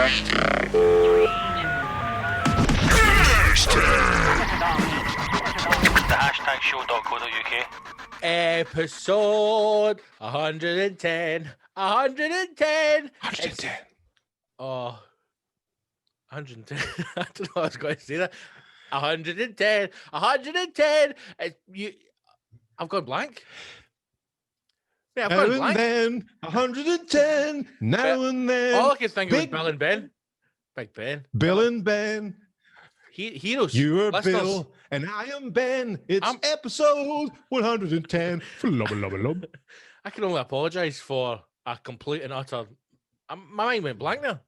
The hashtagshow.co.uk. Episode 110. 110. 110. Oh, 110. I don't know what I was going to say that. 110. 110. I've gone blank. Yeah, I've Now gone and blank. then, 110. Now and then. All I can think of was Big Bill and Ben. Big Ben. Bill and Ben. Heroes. You are Listeners. Bill and I am Ben. It's episode 110. Flubba, lubba, lub. I can only apologise for a complete and utter. My mind went blank there.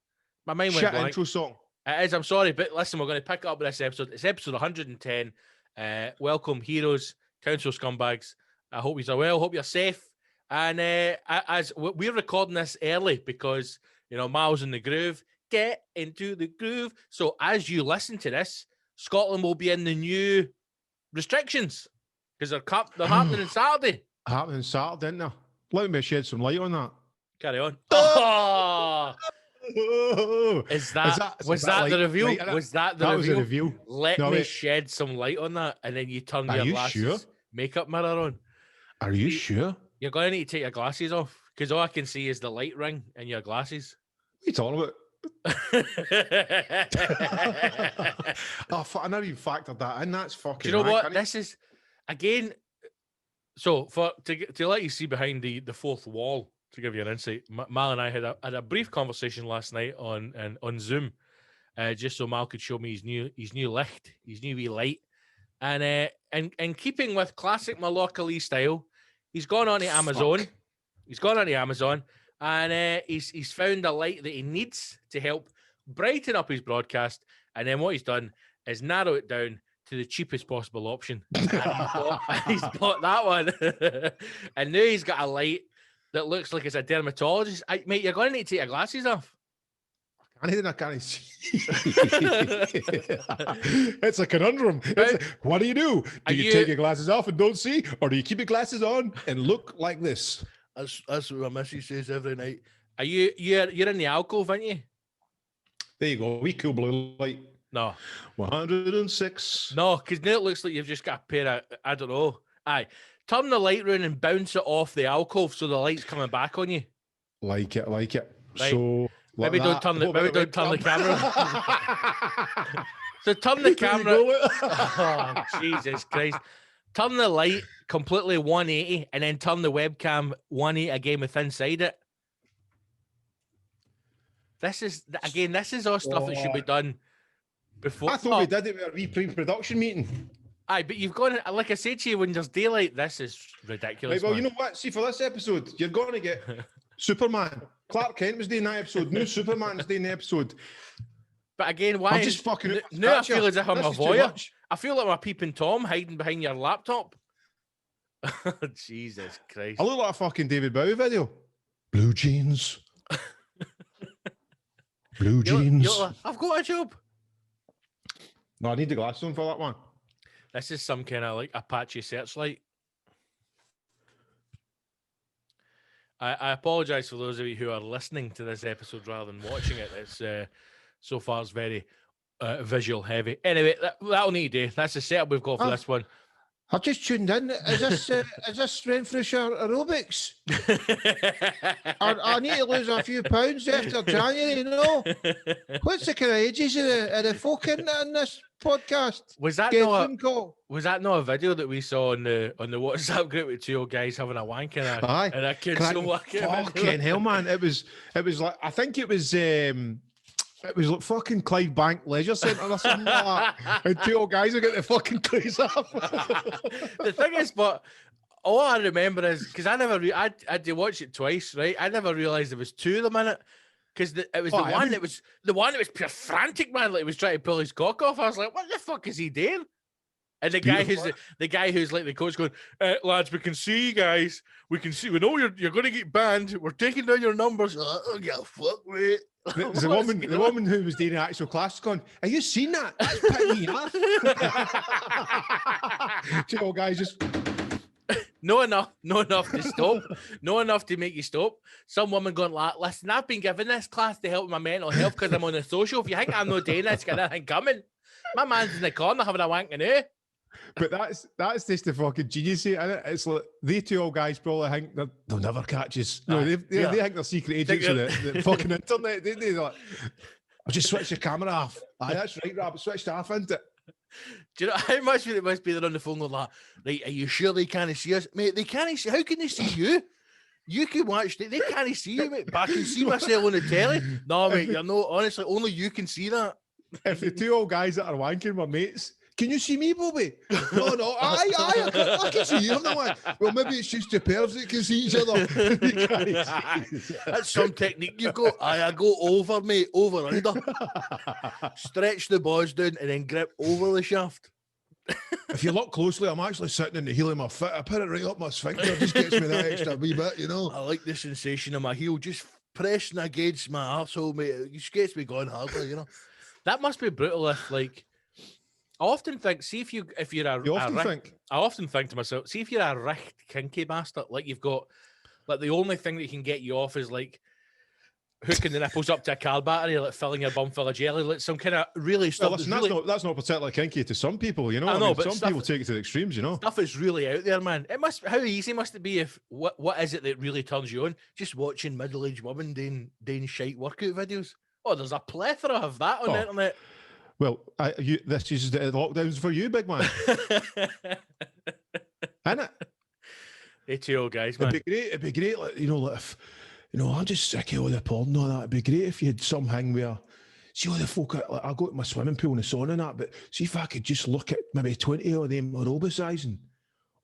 My mind went Shit blank. intro song. It is. I'm sorry, but listen, we're going to pick up this episode. It's episode 110. Welcome, heroes, council scumbags. I hope you're well. Hope you're safe. And as we're recording this early because Miles in the groove. Get into the groove. So as you listen to this, Scotland will be in the new restrictions because they're happening on Saturday. Happening Saturday, didn't they? Let me shed some light on that. Carry on. Oh! Was that the reveal? Right, was that the that reveal? was a reveal. Let me shed some light on that, and then you turn your glasses makeup mirror on. Are you sure? You're going to need to take your glasses off because all I can see is the light ring in your glasses. What are you talking about? I never even factored that in. That's fucking. Do you know what? This is again. So to let you see behind the fourth wall, to give you an insight, Mal and I had a brief conversation last night on Zoom, just so Mal could show me his new licht, his new wee light, and in keeping with classic Malockley style, he's gone on to Amazon. He's gone on to Amazon. And he's found a light that he needs to help brighten up his broadcast. And then what he's done is narrow it down to the cheapest possible option. And he's bought that one. And now he's got a light that looks like it's a dermatologist. Mate, you're going to need to take your glasses off. I can't see. It's a conundrum. What do? Do you take your glasses off and don't see? Or do you keep your glasses on and look like this? That's what my missy says every night. Are you're in the alcove, aren't you? There you go. We cool blue light. No. 106. No, because now it looks like you've just got a pair of, I don't know. Aye. Turn the light round and bounce it off the alcove so the light's coming back on you. Like it. Right. So maybe don't turn the camera. So turn the camera. Oh, Jesus Christ. Turn the light completely 180 and then turn the webcam 180 again with inside it. This is all stuff that should be done before. I thought we did it with a pre-production meeting. Aye, but you've gone, like I said to you, when there's daylight, this is ridiculous. Right, well, you know what? See, for this episode, you're going to get Superman. Clark Kent was doing that episode. New Superman's doing the episode. But again, why? I'm just fucking. Now I feel as if I'm a voyeur. I feel like I'm a peeping Tom hiding behind your laptop. Jesus Christ. I look like a fucking David Bowie video. Blue jeans. Blue jeans. I've got a job. No, I need the glasses on for that one. This is some kind of like Apache searchlight. I apologize for those of you who are listening to this episode rather than watching it. It's so far it's very visual heavy. Anyway, that'll need to do. That's the setup we've got for this one. I've just tuned in. Is this strength refresher aerobics? I need to lose a few pounds after January, What's the kind of ages of the folk in this podcast? Was that not a video that we saw on the WhatsApp group with two old guys having a wank and a kid still working? Fucking hell, man! It was like, I think it was like fucking Clyde Bank Leisure Centre or something like that. And two old guys are getting the fucking craze off. The thing is, but all I remember is because I had to watch it twice, right? I never realised there was two of them in it because it was the one that was pure frantic, man. Like he was trying to pull his cock off. I was like, what the fuck is he doing? And the guy who's like the coach going, lads, we can see you guys. We can see. We know you're going to get banned. We're taking down your numbers. Oh, yeah, fuck, mate. The woman who was doing the actual class going, have you seen that? That's picking me off. Two old guys just No enough to stop. No enough to make you stop. Some woman going like, listen, I've been given this class to help with my mental health because I'm on the social. If you think I'm not doing this, got nothing coming. My man's in the corner having a wank in it. But that's just the fucking genius, isn't it? It's like they two old guys probably think they'll never catch us. No, they think they're secret agents of the fucking internet. They're like, I'll just switch the camera off. Aye, that's right, Rob. Switched off, isn't it? Do you know how much it must be they're on the phone going like, right, are you sure they can't see us? Mate, they can't see. How can they see you? You can watch it. They can't see you, mate. But I can see myself on the telly. No, mate, you're not. Honestly, only you can see that. If the two old guys that are wanking were mates, can you see me, Bobby? No, I can see you. I'm the one. Well, maybe it's just the pervs that can see each other. That's some technique you've got. I go over, mate, over, under. Stretch the balls down and then grip over the shaft. If you look closely, I'm actually sitting in the heel of my foot. I put it right up my sphincter. It just gets me that extra wee bit, you know. I like the sensation of my heel just pressing against my arsehole, mate. It just gets me going harder, you know. That must be brutal if, like, I often think, see if you're a, I often think to myself, see if you're a richt kinky bastard, like you've got, like the only thing that can get you off is like hooking the nipples up to a car battery, like filling your bum full of jelly, like some kind of really stuff. Well, listen, that's not particularly kinky to some people, you know. I know, but some people take it to the extremes, you know. Stuff is really out there, man. It must. How easy must it be if what is it that really turns you on? Just watching middle-aged women doing shite workout videos. Oh, there's a plethora of that on the internet. Well, this is the lockdowns for you, big man. Isn't it? Hey, two old guys, man. It'd be great, like, you know, like if, you know, I'm just sick of all the porn and all that. It'd be great if you had something where, see all the folk, like, I go to my swimming pool and the sauna and that, but see if I could just look at maybe 20 of them aerobicizing.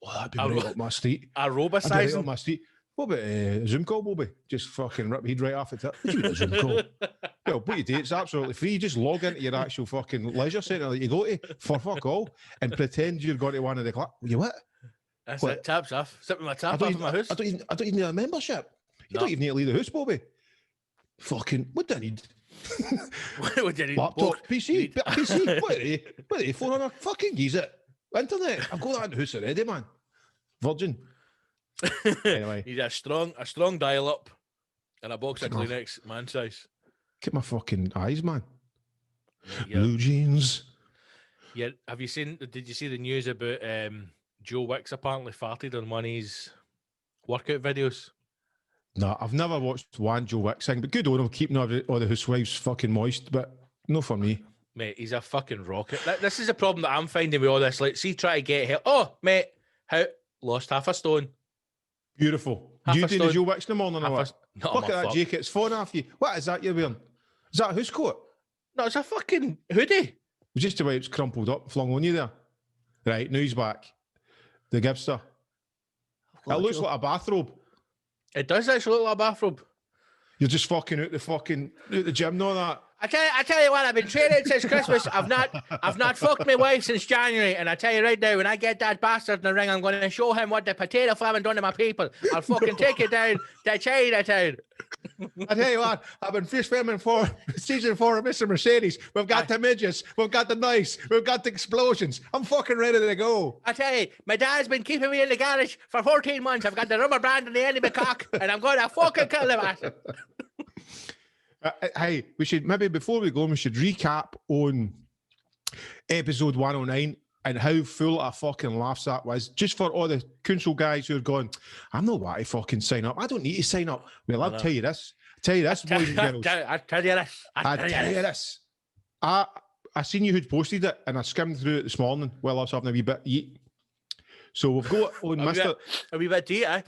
Oh, that'd be right up my street. Aerobicizing? Right up my street. What about a Zoom call, Bobby? Just fucking rip he'd right off it. What do you mean a Zoom call? Well, what you do, it's absolutely free. You just log into your actual fucking leisure centre that you go to for fuck all and pretend you're going to one of the clubs. You what? That's it. Taps off. Sipping my tap off in my house. I don't even need a membership. You don't even need to leave the house, Bobby. Fucking, what do I need? What do you need? Laptop, PC, PC. What are they? 400 fucking geese it. Internet. I've got that in the house already, man. Virgin. Anyway, he's a strong dial-up and a box of Kleenex, man size. Get my fucking eyes, man. Yeah. Blue jeans. Yeah, did you see the news about Joe Wicks apparently farted on one of his workout videos? No, I've never watched one Joe Wicks thing, but good on him keeping all the housewives fucking moist, but no for me. Mate, he's a fucking rocket. This is a problem that I'm finding with all this. Like, see, try to get help. Oh, mate, lost half a stone. Beautiful. You do the Joe Wicks in the morning or what? Look at that fuck. jacket. It's falling off you. What is that you're wearing? Is that a house coat? No, it's a fucking hoodie. Just the way it's crumpled up, flung on you there. Right, now he's back. The Gibster. It looks like a bathrobe. It does actually look like a bathrobe. You're just fucking out the gym and all that. I tell you what, I've been training since Christmas. I've not fucked my wife since January, and I tell you right now, when I get that bastard in the ring, I'm going to show him what the potato famine done to my people. I'll fucking take it down to Chinatown. I tell you what, I've been fish filming for season 4 of Mr. Mercedes. We've got the midgets, we've got the knives, we've got the explosions. I'm fucking ready to go. I tell you, my dad's been keeping me in the garage for 14 months. I've got the rubber band in the end of my cock, and I'm going to fucking kill the bastard. Hey, we should maybe before we go, we should recap on episode 109 and how full of fucking laughs that was. Just for all the council guys who are going, I'm not want to fucking sign up. I don't need to sign up. Well, I'll tell you this. Boys and girls. I tell you this. I seen you who'd posted it and I skimmed through it this morning while I was having a wee bit to eat. So we've got on Mr. A wee bit to eat, eh?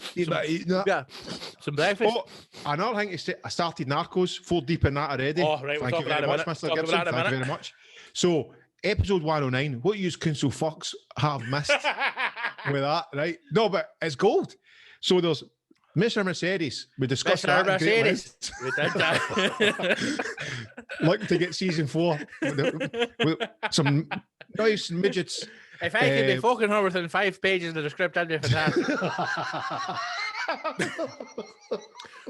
Some breakfast. Oh, another thing to say, I started Narcos, 4 deep in that already. Oh, right, Thank you very much, Mr. Gibson. Thank you very much. So, episode 109, what you council fucks have missed with that, right? No, but it's gold. So there's Mr. Mercedes. We discussed Mr. that. Mercedes. We did that. Looking to get season 4 with some nice midgets. If I could be fucking her within 5 pages of the script, that'd be fantastic.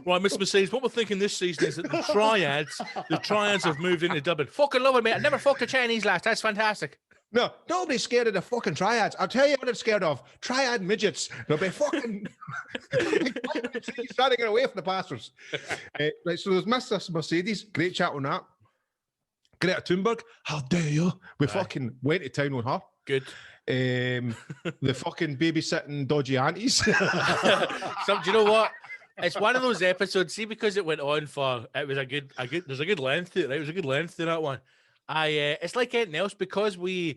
Right, Mr. Mercedes, what we're thinking this season is that the triads have moved into Dublin. Fucking love it, mate. I never fucked a Chinese last. That's fantastic. No, nobody's scared of the fucking triads. I'll tell you what I'm scared of. Triad midgets. They'll be fucking trying to get away from the bastards. Right, so there's Mr. Mercedes. Great chat on that. Greta Thunberg. How dare you? We fucking went to town on her. Good. The fucking babysitting dodgy aunties. Do you know what? It's one of those episodes. See, because it went on for there's a good length to it. Right? It was a good length to that one. It's like anything else because we're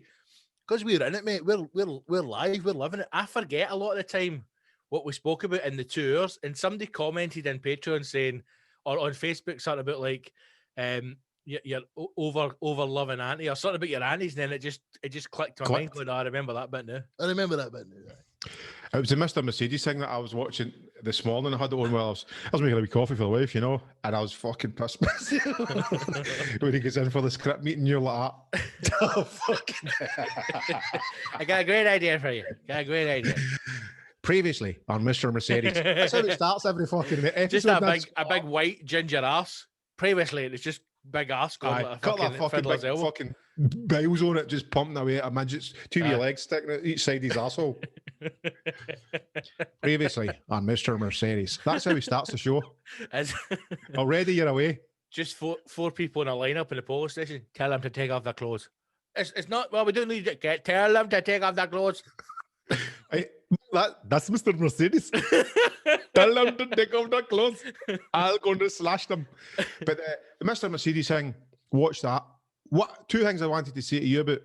in it, mate. We're live. We're living it. I forget a lot of the time what we spoke about in the 2 hours. And somebody commented in Patreon saying, or on Facebook, something about like, you're over loving auntie or something about your aunties. And then it just clicked to my mind. Going, I remember that bit now. It was a Mr. Mercedes thing that I was watching this morning. I had it on while I was making a wee coffee for the wife, and I was fucking pissed. When he gets in for the script meeting, you're like, oh, fucking. I got a great idea for you. Previously on Mr. Mercedes. That's how it starts every fucking episode. Just a big white ginger ass. Previously, it's just big ass going like a got that fucking biles on it, just pumping away at a midget's two of your legs sticking out each side of his arsehole. Previously on Mr. Mercedes. That's how he starts the show. Already you're away. Just four people in a lineup in the police station. Tell them to take off their clothes. It's not, well, we don't need to tell them to take off their clothes. That's Mr. Mercedes. Tell them to take off their clothes. I'll go and slash them. But the Mr. Mercedes thing, watch that. Two things I wanted to say to you about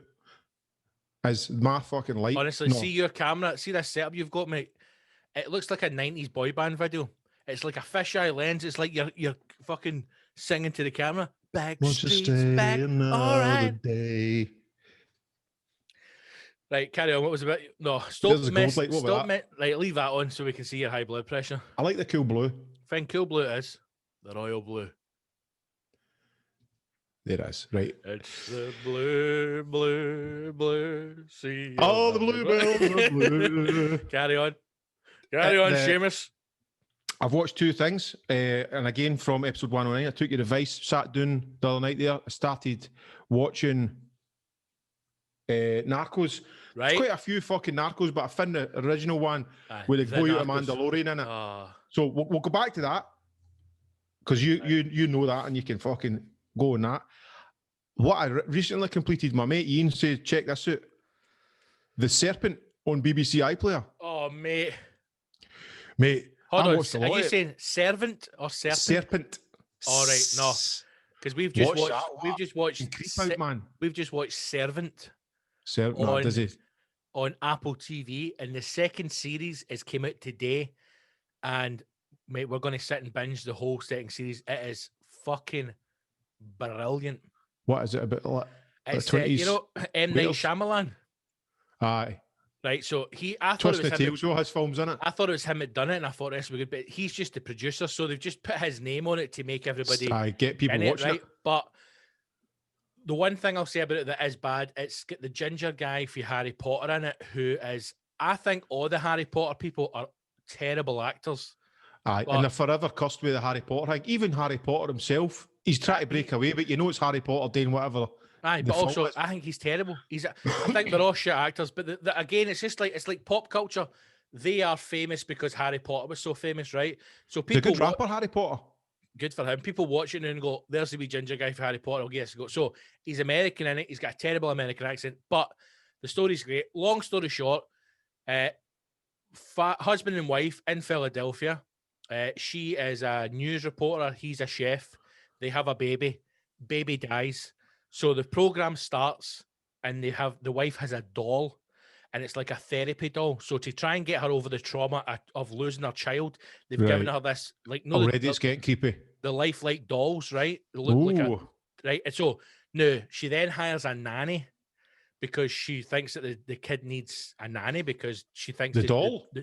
is my fucking light. Honestly, see your camera. See this setup you've got, mate. It looks like a 90s boy band video. It's like a fisheye lens. It's like you're fucking singing to the camera. Backstreet's back. All right. Day. Right, carry on. What was about? No, stop. Right, leave that on so we can see your high blood pressure. I like the cool blue. Thing cool blue is the royal blue. There it is, right. It's the blue, blue, blue sea. Oh, the bluebells are blue. Carry on, Seamus. I've watched two things, and again from episode 109. I took your advice, sat down the other night there. I started watching Narcos. Right. There's quite a few fucking Narcos, but I found the original one with the boy out of Mandalorian in it. So we'll go back to that because you know that and you can fucking go on that. What I recently completed, my mate Ian said, check this out. The Serpent on BBC iPlayer. Oh, mate. Hold on. Are you saying servant or serpent? Serpent. All right, no. Because we've just watched Servant. On Apple TV, and the second series came out today, and mate, we're going to sit and binge the whole second series. It is fucking brilliant. What is it about? Like it's 20s, M. Night Shyamalan. Aye. Right, so I thought Twist it was the Tail show has films in it. I thought it was him that done it, and I thought this would be good, but he's just the producer, so they've just put his name on it to make everybody get people watching it. But the one thing I'll say about it that is bad, it's got the ginger guy for Harry Potter in it, who is, I think all the Harry Potter people are terrible actors. Aye, and they're forever cursed with the Harry Potter thing. Even Harry Potter himself, he's trying to break away, but it's Harry Potter doing whatever. Aye, but also I think he's terrible. I think they're all shit actors, but again, it's just like pop culture. They are famous because Harry Potter was so famous, right? So people. He's a good rapper, Harry Potter. Good for him. People watch it and go, "There's the wee ginger guy for Harry Potter." Yes, go. So he's American in it. He's got a terrible American accent, but the story's great. Long story short, husband and wife in Philadelphia. She is a news reporter. He's a chef. They have a baby. Baby dies. So the program starts, and the wife has a doll, and it's like a therapy doll. So to try and get her over the trauma of losing her child, they've given her this it's getting creepy. The lifelike dolls, right? They look like right. And so no, she then hires a nanny because she thinks that the kid needs a nanny because she thinks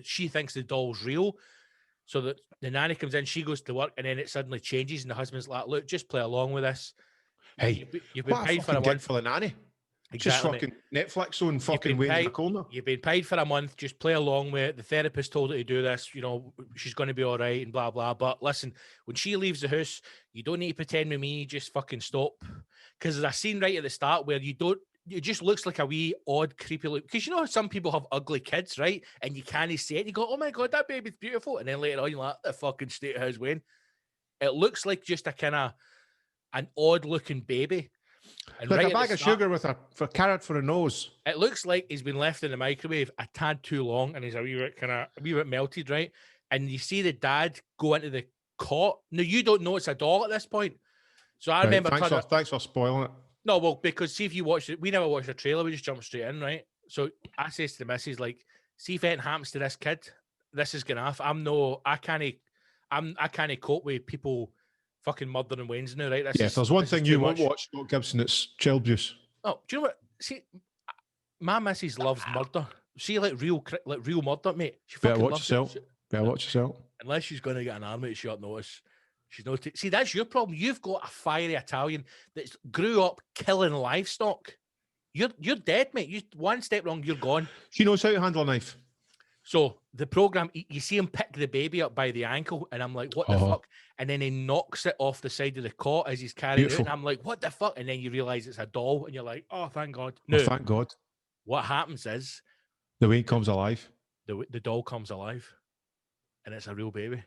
she thinks the doll's real. So that the nanny comes in, she goes to work, and then it suddenly changes, and the husband's like, "Look, just play along with this." Hey, you've been paid for a month for the nanny. Exactly. Just fucking Netflix on fucking waiting in the corner. You've been paid for a month. Just play along with it. The therapist told her to do this. She's going to be all right and blah, blah. But listen, when she leaves the house, you don't need to pretend with me. Just fucking stop. Because there's a scene right at the start where you don't it just looks like a wee odd, creepy look. Because you know how some people have ugly kids, right? And you can't see it. And you go, oh my God, that baby's beautiful. And then later on, you're like, the fucking state of his Wayne. It looks like just a kind of an odd looking baby. And Like right a bag of sugar with a carrot for a nose. it looks like he's been left in the microwave a tad too long and he's a wee bit melted, right? And you see the dad go into the cot. Now, you don't know it's a doll at this point. So I remember Thanks for spoiling it. No, well, because see if you watch it, we never watched the trailer, we just jumped straight in, right? So I says to the missus, like, see if anything happens to this kid, this is gonna happen. I can't cope with people fucking murdering Wayne's now, right? If there's one thing you won't watch, Scott Gibson, it's child abuse. Oh, do you know what? See, my missus loves murder. See, like real murder, mate. She Better fucking watch loves yourself. it. Better watch yourself. Unless she's going to get an army at short notice. She's not. See, that's your problem. You've got a fiery Italian that grew up killing livestock. You're dead, mate. You one step wrong, you're gone. She knows how to handle a knife. So the program, you see him pick the baby up by the ankle, and I'm like, what the fuck? And then he knocks it off the side of the cot as he's carrying it out, and I'm like, what the fuck? And then you realise it's a doll, and you're like, oh, thank God. No, thank God. What happens is the Wayne comes alive. The doll comes alive, and it's a real baby.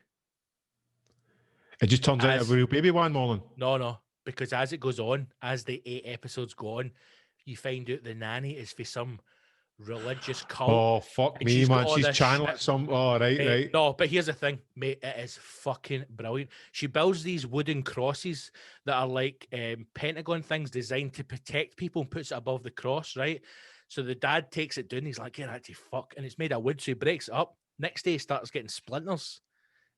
It just turns out a real baby one, Marlon. No, because as it goes on, as the 8 episodes go on, you find out the nanny is for some religious cult. Oh, fuck me, man. She's channeling some. Oh, right. No, but here's the thing, mate. It is fucking brilliant. She builds these wooden crosses that are like Pentagon things designed to protect people and puts it above the cross, right? So the dad takes it down. He's like, yeah, actually, fuck. And it's made of wood, so he breaks it up. Next day, he starts getting splinters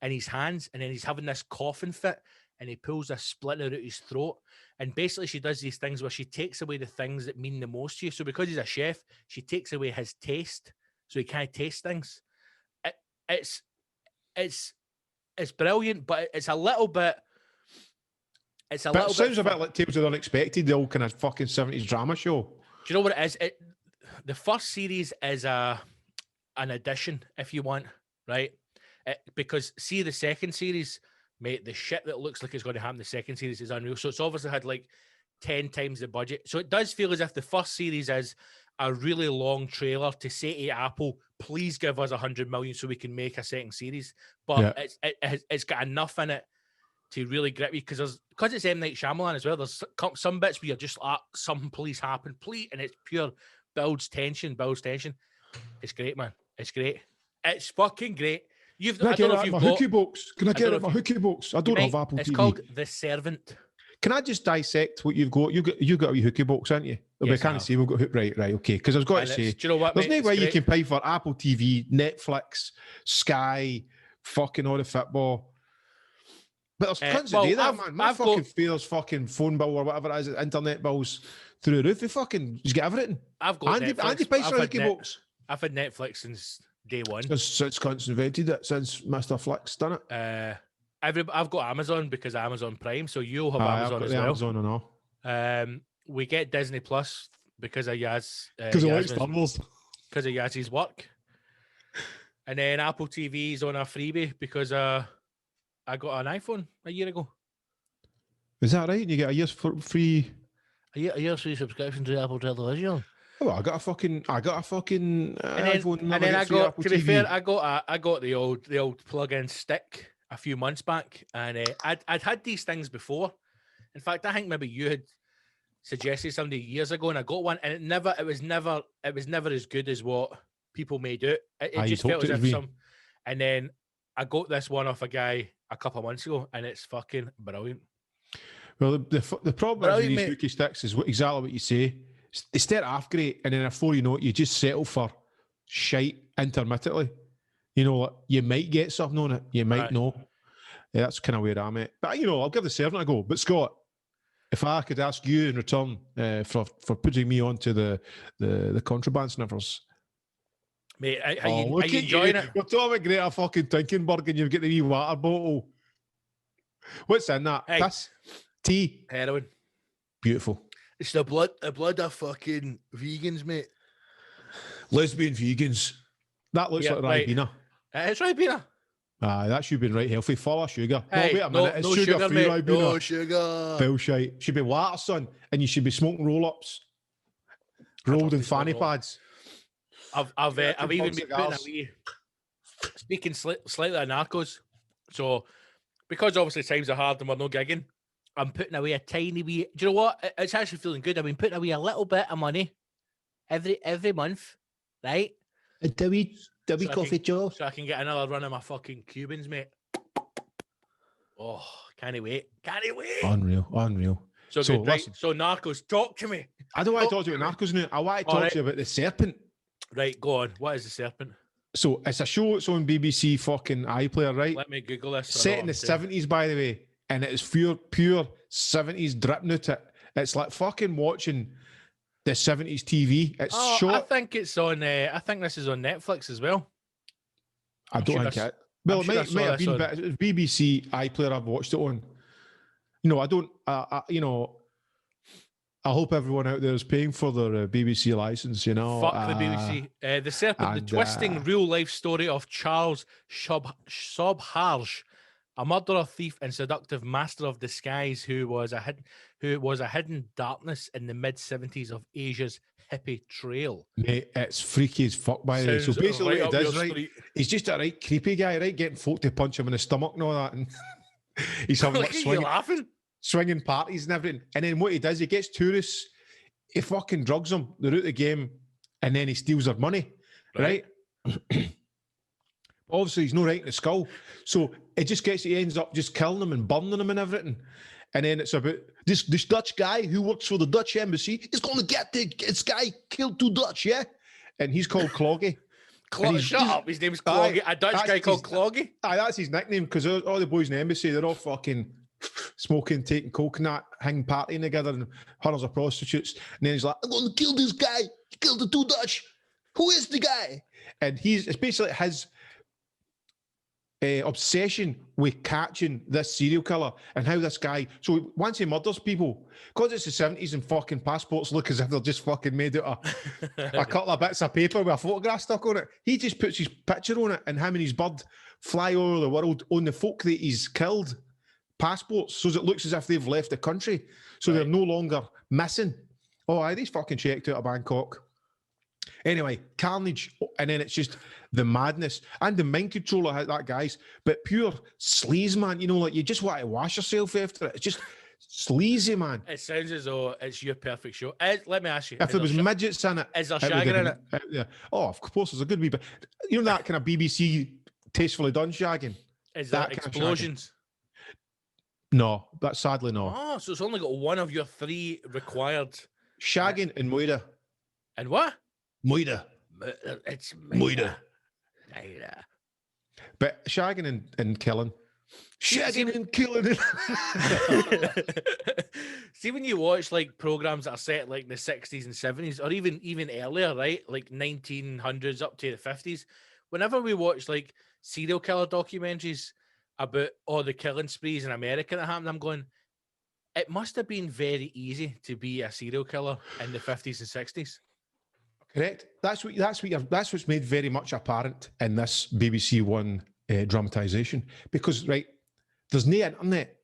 in his hands, and then he's having this coughing fit, and he pulls a splinter out his throat. And basically, she does these things where she takes away the things that mean the most to you. So because he's a chef, she takes away his taste, so he can't taste things. It's brilliant, but it's a little bit. It sounds a bit like Tales of the Unexpected, the old kind of fucking 70s drama show. Do you know what it is? The first series is an addition, if you want, right? Because see the second series, mate, the shit that looks like it's going to happen in the second series is unreal. So it's obviously had like 10 times the budget. So it does feel as if the first series is a really long trailer to say to Apple, please give us 100 million so we can make a second series. But it's got enough in it to really grip you because it's M. Night Shyamalan as well. There's some bits where you're just like, something please happen, please. And it's pure builds tension. It's great, man. It's great. It's fucking great. Can I get it my hooky box? Can I get it my hooky box? I don't have Apple TV. It's called The Servant. Can I just dissect what you've got? You got a wee hooky box, haven't you? Yes, I can't see we've got right, okay. Because I was going to say, do you know what, there's no way you can pay for Apple TV, Netflix, Sky, fucking all the football. But there's tons of data, man. My fucking fears, fucking phone bill or whatever it is, internet bills through the roof. He's got everything. I've got Netflix. Andy pays for a hooky box. I've had Netflix since day one. Since Clinton invented it, since Mr. Flick's done it. I've got Amazon because of Amazon Prime, so you'll have Amazon as well. Amazon and all. We get Disney Plus because of Yaz. Because of Star Wars. Because of Yaz's work. And then Apple TV is on a freebie because I got an iPhone a year ago. Is that right? You get a year's free. A year's free subscription to Apple Television. Oh, I got a fucking iPhone. And then I got, to be fair, I got the old plug-in stick a few months back, and I'd had these things before. In fact, I think maybe you had suggested somebody years ago, and I got one, and it was never as good as what people made it. It just felt as if some. And then I got this one off a guy a couple of months ago, and it's fucking brilliant. Well, the problem with these hooky sticks is exactly what you say. They start off great, and then before you know it, you just settle for shite intermittently. You know, like, you might get something on it, you might know. Yeah, that's kind of where I'm at. But I'll give The Servant a go. But Scott, if I could ask you in return for putting me onto the contraband sniffers. Mate, are you enjoying it? We're talking about Greta fucking Tinkenberg, and you've got the wee water bottle. What's in that? Hey. Piss? Tea? Heroin. Beautiful. It's the blood of fucking vegans, mate. Lesbian vegans. That looks like Ribena. It's Ribena. That should be right healthy. Full of sugar. Hey, wait a minute. It's sugar-free Ribena. No sugar. Bill shite. Should be water, son. And you should be smoking roll-ups. rolled in I've fanny not. pads. I've Yeah, even bug been putting cigars. away. Speaking slightly of Narcos, so because obviously times are hard and we're no gigging, I'm putting away a tiny wee. Do you know what? It's actually feeling good. I've been putting away a little bit of money every month, right? Do we So coffee, Joe? So I can get another run of my fucking Cubans, mate. Oh, can't wait! Can't wait! Unreal. So good, right? listen, So Narcos, talk to me. I don't want to talk to you about Narcos now. I want to talk to you about The Serpent. Right, go on. What is The Serpent? So it's a show that's on BBC fucking iPlayer, right? Let me Google this. so I know Set what in the I'm saying. 70s, by the way, and it is pure 70s dripping out it. It's like fucking watching the 70s TV. It's I short. think it's on. I think this is on Netflix as well. I don't think it. Well, it might have been, but it was BBC iPlayer I've watched it on. You know, I don't. You know, I hope everyone out there is paying for their BBC license. You know, Fuck the BBC. The Serpent, the twisting real life story of Charles Sobharge, a murderer, thief, and seductive master of disguise who was a hidden darkness in the mid-70s of Asia's hippie trail. Mate, it's freaky as fuck, by the way. So Sounds basically, right what up it your is, right? street. He's just a right creepy guy, right? Getting folk to punch him in the stomach and all that, and he's having Look like at you laughing. swinging parties and everything. And then what he does, he gets tourists, he fucking drugs them, they're out of the game, and then he steals their money, right? Obviously, he's no right in the skull. So it just he ends up just killing them and burning them and everything. And then it's about this Dutch guy who works for the Dutch embassy is going to get this guy killed 2 Dutch, yeah? And he's called Cloggy. Shut up. His name's Cloggy. A Dutch guy called Cloggy? That's his nickname, because all the boys in the embassy, they're all fucking smoking, taking coconut, hanging, partying together, and hundreds of prostitutes. And then he's like, I'm going to kill this guy. He killed the 2 Dutch. Who is the guy? And it's basically his obsession with catching this serial killer and how this guy, so once he murders people, because it's the 70s and fucking passports look as if they're just fucking made out of a couple of bits of paper with a photograph stuck on it, he just puts his picture on it, and him and his bird fly all over the world on the folk that he's killed passports, so it looks as if they've left the country, so they're no longer missing. Oh, aye, they's fucking checked out of Bangkok. Anyway, carnage, and then it's just the madness and the mind control of that guy's, but pure sleaze, man. You know, like you just want to wash yourself after it. It's just sleazy, man. It sounds as though it's your perfect show. Let me ask you. If there was midgets in it, is there shagging in it? Yeah. Oh, of course, there's a good wee bit. You know that kind of BBC tastefully done shagging? Is there that kind of explosions? No, that's sadly no. Oh, so it's only got one of your 3 required. Shagging and moida. And what? Moida. It's Moida. Moida. But shagging and killing. Shagging and killing. See, when you watch like programs that are set like in the 60s and 70s, or even earlier, right? Like 1900s up to the 50s. Whenever we watch like serial killer documentaries about all the killing sprees in America that happened, I'm going, it must have been very easy to be a serial killer in the 50s and 60s. Correct. That's what's made very much apparent in this BBC One dramatisation, because right, there's no internet.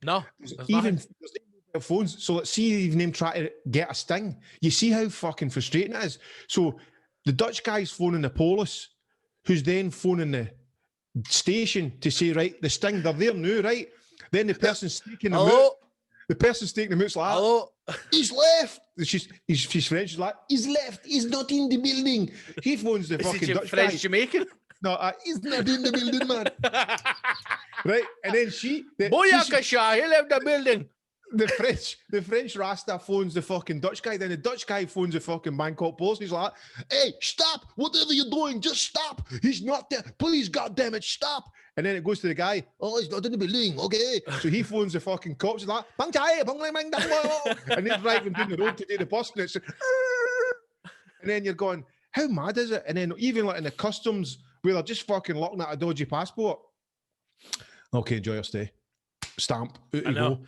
No, there's no phones. So let's see, even him try to get a sting. You see how fucking frustrating it is. So the Dutch guy's phoning the police, who's then phoning the station to say, right, the sting, they're there now, right? Then the person's taking them out. The person's taking them out's like, hello, he's left. She's French. She's like, he's left. He's not in the building. He phones the fucking Dutch French guy. Jamaican? No, he's not in the building, man. Right, and then Boyakasha, he left the building. The French Rasta phones the fucking Dutch guy. Then the Dutch guy phones the fucking Bangkok police. He's like, hey, stop. Whatever you're doing, just stop. He's not there. Please, goddammit, stop. And then it goes to the guy. Oh, he's not in the building. Okay. So he phones the fucking cops. He's like, and they're driving down the road to do the bus. And it's, and then you're going, how mad is it? And then even like in the customs, where they're just fucking looking at a dodgy passport. Okay, enjoy your stay. Stamp. Out you go.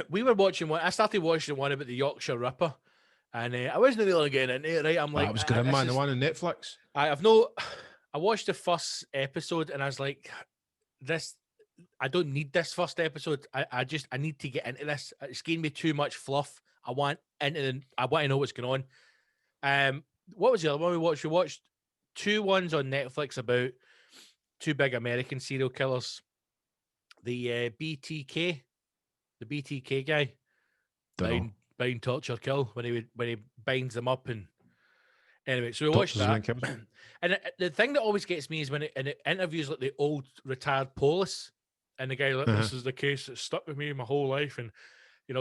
We were watching one. I started watching one about the Yorkshire Ripper, and I wasn't really getting into it. Right, I'm like, that was good, man. The one on Netflix. I watched the first episode, and I was like, this. I don't need this first episode. I need to get into this. It's giving me too much fluff. I want to know what's going on. What was the other one we watched? We watched two ones on Netflix about two big American serial killers. The BTK guy, bind, torture, kill, when he binds them up. And anyway, so we watched that. And the thing that always gets me is when it interviews like the old retired police, and the guy like, this is the case that stuck with me my whole life, and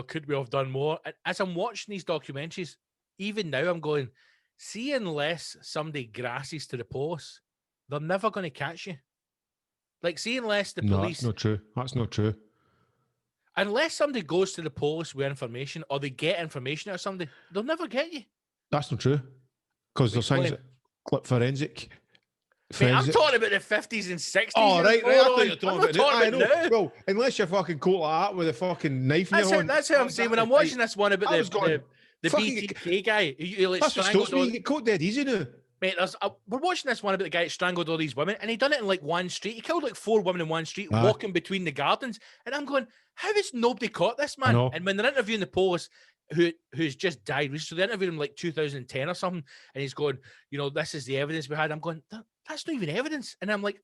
could we have done more? And as I'm watching these documentaries, even now I'm going, see, unless somebody grasses to the police, they're never going to catch you. Like, see, unless the police... That's not true. That's not true. Unless somebody goes to the police with information, or they get information out of somebody, they'll never get you. That's not true. Because there's things like forensic. Mate, I'm talking about the 50s and 60s. Oh, right. I thought you were talking about now. Well, unless you're fucking coat like that with a fucking knife in your hand. That's how I'm saying. When I'm watching this one about the BTK guy, he like strangled all... You get caught dead easy now. Mate, we're watching this one about the guy that strangled all these women, and he done it in like one street. He killed like 4 women in one street, walking between the gardens. And I'm going, how has nobody caught this man? And when they're interviewing the police, who's just died, so they interviewed him like 2010 or something, and he's going, this is the evidence we had. I'm going, that's not even evidence. And I'm like,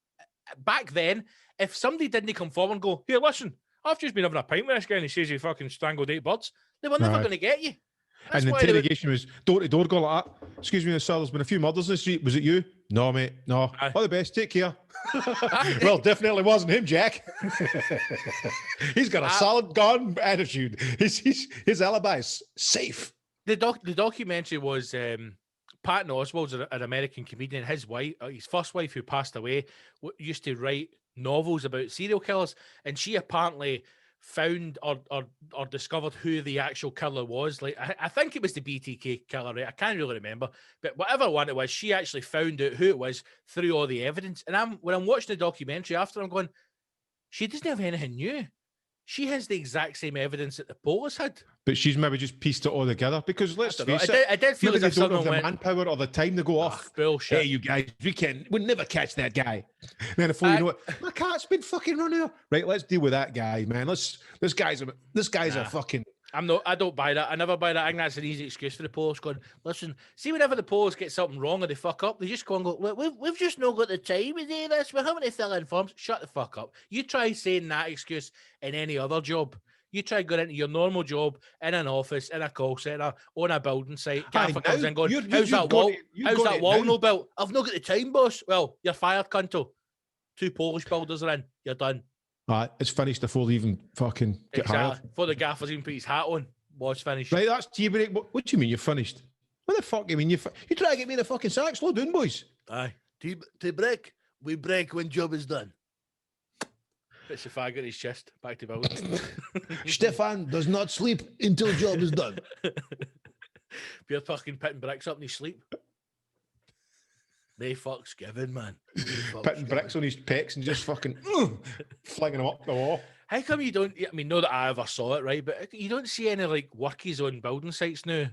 back then, if somebody didn't come forward and go, here, listen, I've just been having a pint with this guy, and he says he fucking strangled 8 birds, they were never going to get you. That's and the interrogation was door to door, go like that. Excuse me, sir, there's been a few murders in the street. Was it you? No, mate. No. All the best. Take care. Well, definitely wasn't him, Jack. He's got a solid gun attitude. His alibi is safe. The documentary was Patton Oswalt's an American comedian. His wife, his first wife, who passed away, used to write novels about serial killers, and she apparently found or discovered who the actual killer was. Like, I think it was the BTK killer, right? I can't really remember, but whatever one it was, she actually found out who it was through all the evidence. And when I'm watching the documentary after, I'm going, she doesn't have anything new. She has the exact same evidence that the police had. But she's maybe just pieced it all together, because let's face it, I did feel as if they don't have the went, manpower or the time to go off. Bullshit. Hey, you guys, we'll never catch that guy. And then before you know it, my cat's been fucking running here. Right, let's deal with that guy, man. This guy's a fucking... I don't buy that. I never buy that. I think that's an easy excuse for the police going, listen, see, whenever the police get something wrong or they fuck up, they just go and go, look, we've just not got the time to do this. We're having to fill in forms. Shut the fuck up. You try saying that excuse in any other job. You try going into your normal job in an office, in a call centre, on a building site. Gaffer comes in going, how's that wall no built? I've not got the time, boss. Well, you're fired, cunto. 2 Polish builders are in. You're done. It's finished before they even fucking get hired. Before the gaffer's even put his hat on, was finished. Right, that's tea break. What do you mean you're finished? What the fuck? I mean, you try to get me in the fucking sack. Slow down, boys. Aye. Tea break. We break when job is done. Bits of fag in his chest. Back to building. Stefan does not sleep until job is done. You're fucking pitting bricks up in his sleep. They fucks given, man. Pitting bricks on his pecs and just fucking flinging them up the wall. How come you don't? I mean, not that I ever saw it, right? But you don't see any like workies on building sites now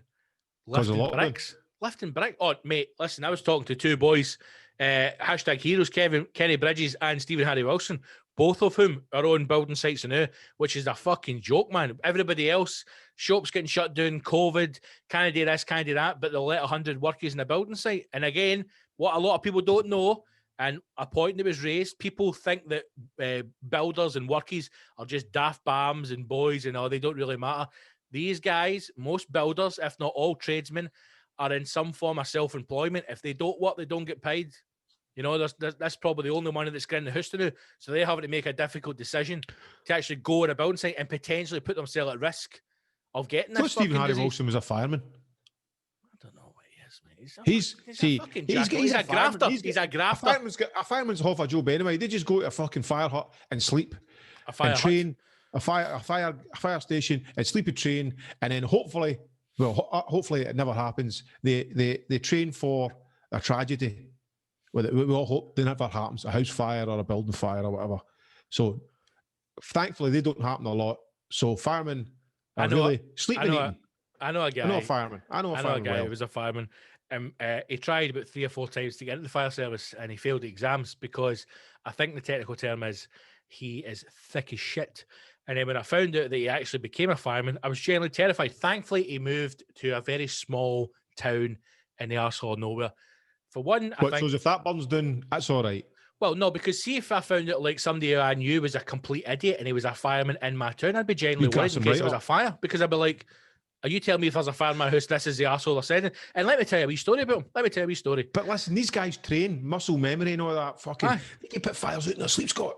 lifting bricks. Lifting brick. Oh, mate, listen, I was talking to 2 boys, hashtag heroes, Kenny Bridges and Stephen Harry Wilson, both of whom are on building sites now, which is a fucking joke, man. Everybody else, shops getting shut down, COVID, can't do this, can't do that, but they'll let 100 workers in a building site. And again, what a lot of people don't know, and a point that was raised, people think that builders and workies are just daft bams and boys and all, they don't really matter. These guys, most builders, if not all tradesmen, are in some form of self-employment. If they don't work, they don't get paid. You know, that's probably the only money that's getting the house to do. So they're having to make a difficult decision to actually go in a building site and potentially put themselves at risk of getting this. Stephen Harry Wilson was a fireman. I don't know what he is, mate. He's a grafter. He's a grafter. A fireman's half a job anyway. They just go to a fucking fire hut and sleep. A fire station and sleep and train, and then hopefully it never happens. They train for a tragedy. We all hope that never happens, a house fire or a building fire or whatever. So thankfully they don't happen a lot. So firemen are really sleeping. I know a guy. I know a fireman. I know a guy who was a fireman. He tried about 3 or 4 times to get into the fire service, and he failed the exams because I think the technical term is he is thick as shit. And then when I found out that he actually became a fireman, I was genuinely terrified. Thankfully, he moved to a very small town in the arsehole of nowhere. For one, I But think... so if that burns down, that's all right. Well, no, because see if I found out like somebody who I knew was a complete idiot and he was a fireman in my town, I'd be genuinely You'd worried cast in him case right there was a up. fire. Because I'd be like, are you telling me if there's a fire in my house, this is the arsehole they're sending? And let me tell you a wee story about him. Let me tell you a wee story. But listen, these guys train muscle memory and all that fucking... Aye. They can put fires out in their sleep, Scott.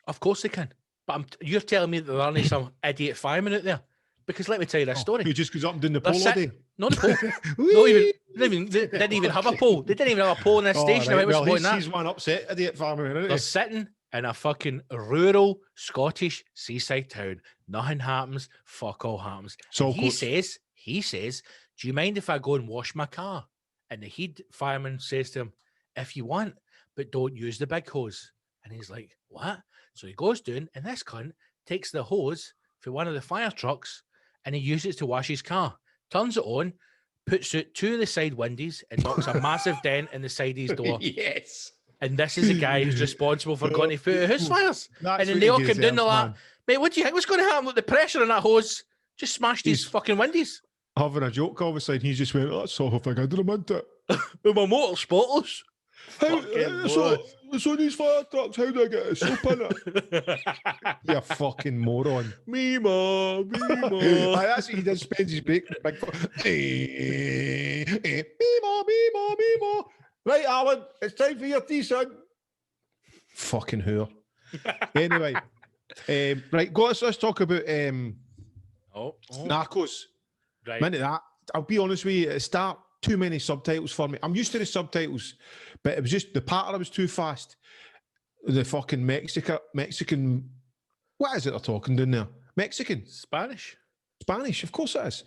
Of course they can. But you're telling me that there aren't some idiot firemen out there? Because let me tell you this story. Who just goes up and doing the They're pole all day? Not the pole. Not even. They didn't even have a pole. They didn't even have a pole in this station. Right. Well, He's one upset idiot farmer, isn't They're he? sitting in a fucking rural Scottish seaside town. Nothing happens. Fuck all happens. So And he says, do you mind if I go and wash my car? And the head fireman says to him, if you want, but don't use the big hose. And he's like, what? So he goes down, and this cunt takes the hose for one of the fire trucks, and he uses it to wash his car. Turns it on, puts it to the side windies, and knocks a massive dent in the side of his door. Yes. And this is the guy who's responsible for going to put out his fires. That's And then what they he all come down deserves, the ladder. man. Mate, what do you think was going to happen with the pressure on that hose? Just smashed his He's- fucking windies. Having a joke all of a sudden, he just went, that's all thing I didn't meant it. With my motor spotless. So these fire trucks, how do I get a soap in it? You fucking moron. Mima. Aye, that's what he does, spends his break. Big Mima. Right, Alan, it's time for your tea, son. Fucking whore. Anyway, right, let's talk about Narcos. Right. Minute that. I'll be honest with you, it too many subtitles for me. I'm used to the subtitles, but it was just the pattern was too fast. The fucking Mexican, what is it they're talking down there? Mexican? Spanish, of course it is.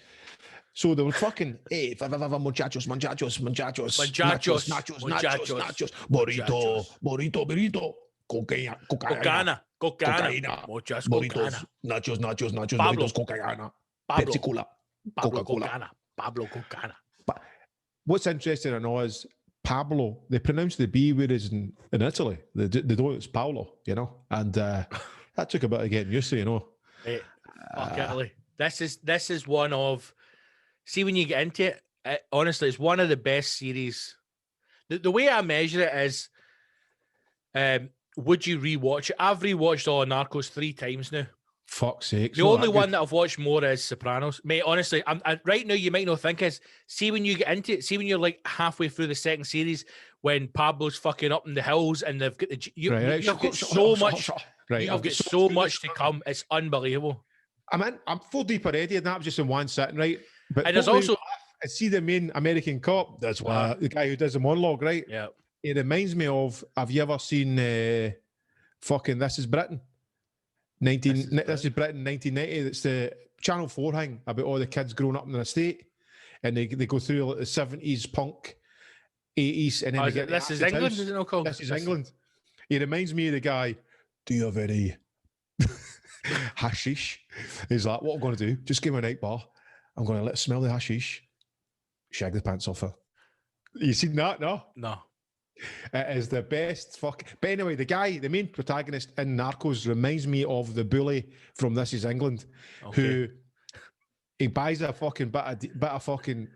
So they were fucking, hey, muchachos, burrito, cocaína, muchas burritos, nachos, burritos, cocaína, Pepsi Cola, Coca-Cola. Pablo Cocana. What's interesting I know is Pablo, they pronounce the B, whereas in Italy, they don't, it's Paolo, you know? And that took a bit of getting used to, you know? Hey, fuck Italy. This is one of, see when you get into it, honestly, it's one of the best series. The way I measure it is, would you rewatch it? I've rewatched all of Narcos 3 times now. Fuck's sake. The only one that I've watched more is Sopranos. Mate, honestly, right now you might not think is, see when you get into it, see when you're like halfway through the second series, when Pablo's fucking up in the hills and they've got you've got so much. Right, you've got so much to come. It's unbelievable. I'm full deep already, and that was just in one sitting, right? But and there's also, I see the main American cop. That's why the guy who does the monologue, right? Yeah. It reminds me of. Have you ever seen fucking This Is Britain? This is Britain 1990. It's the Channel 4 thing about all the kids growing up in an estate, and they go through like the 70s punk, 80s, and then they get This Is England, is it not called? This Is England. He reminds me of the guy. Do you have any hashish? He's like, what I'm going to do? Just give me a night bar. I'm going to let it smell the hashish. Shag the pants off her. You seen that? No. It is the best fuck. But anyway, the main protagonist in Narcos reminds me of the bully from This Is England, who he buys a fucking bit of fucking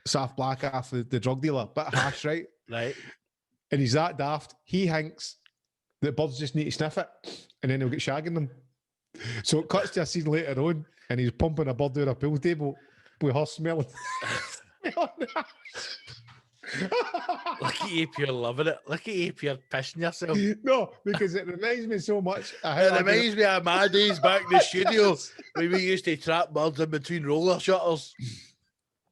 soft black off the drug dealer, bit of hash, right? Right. And he's that daft. He thinks that birds just need to sniff it, and then he'll get shagging them. So it cuts to a scene later on, and he's pumping a bird down a pool table with her smelling. Look at you, you're loving it. Look at you, you're pissing yourself. No, because it reminds me so much. It reminds me of my days back in the studio when we used to trap birds in between roller shutters.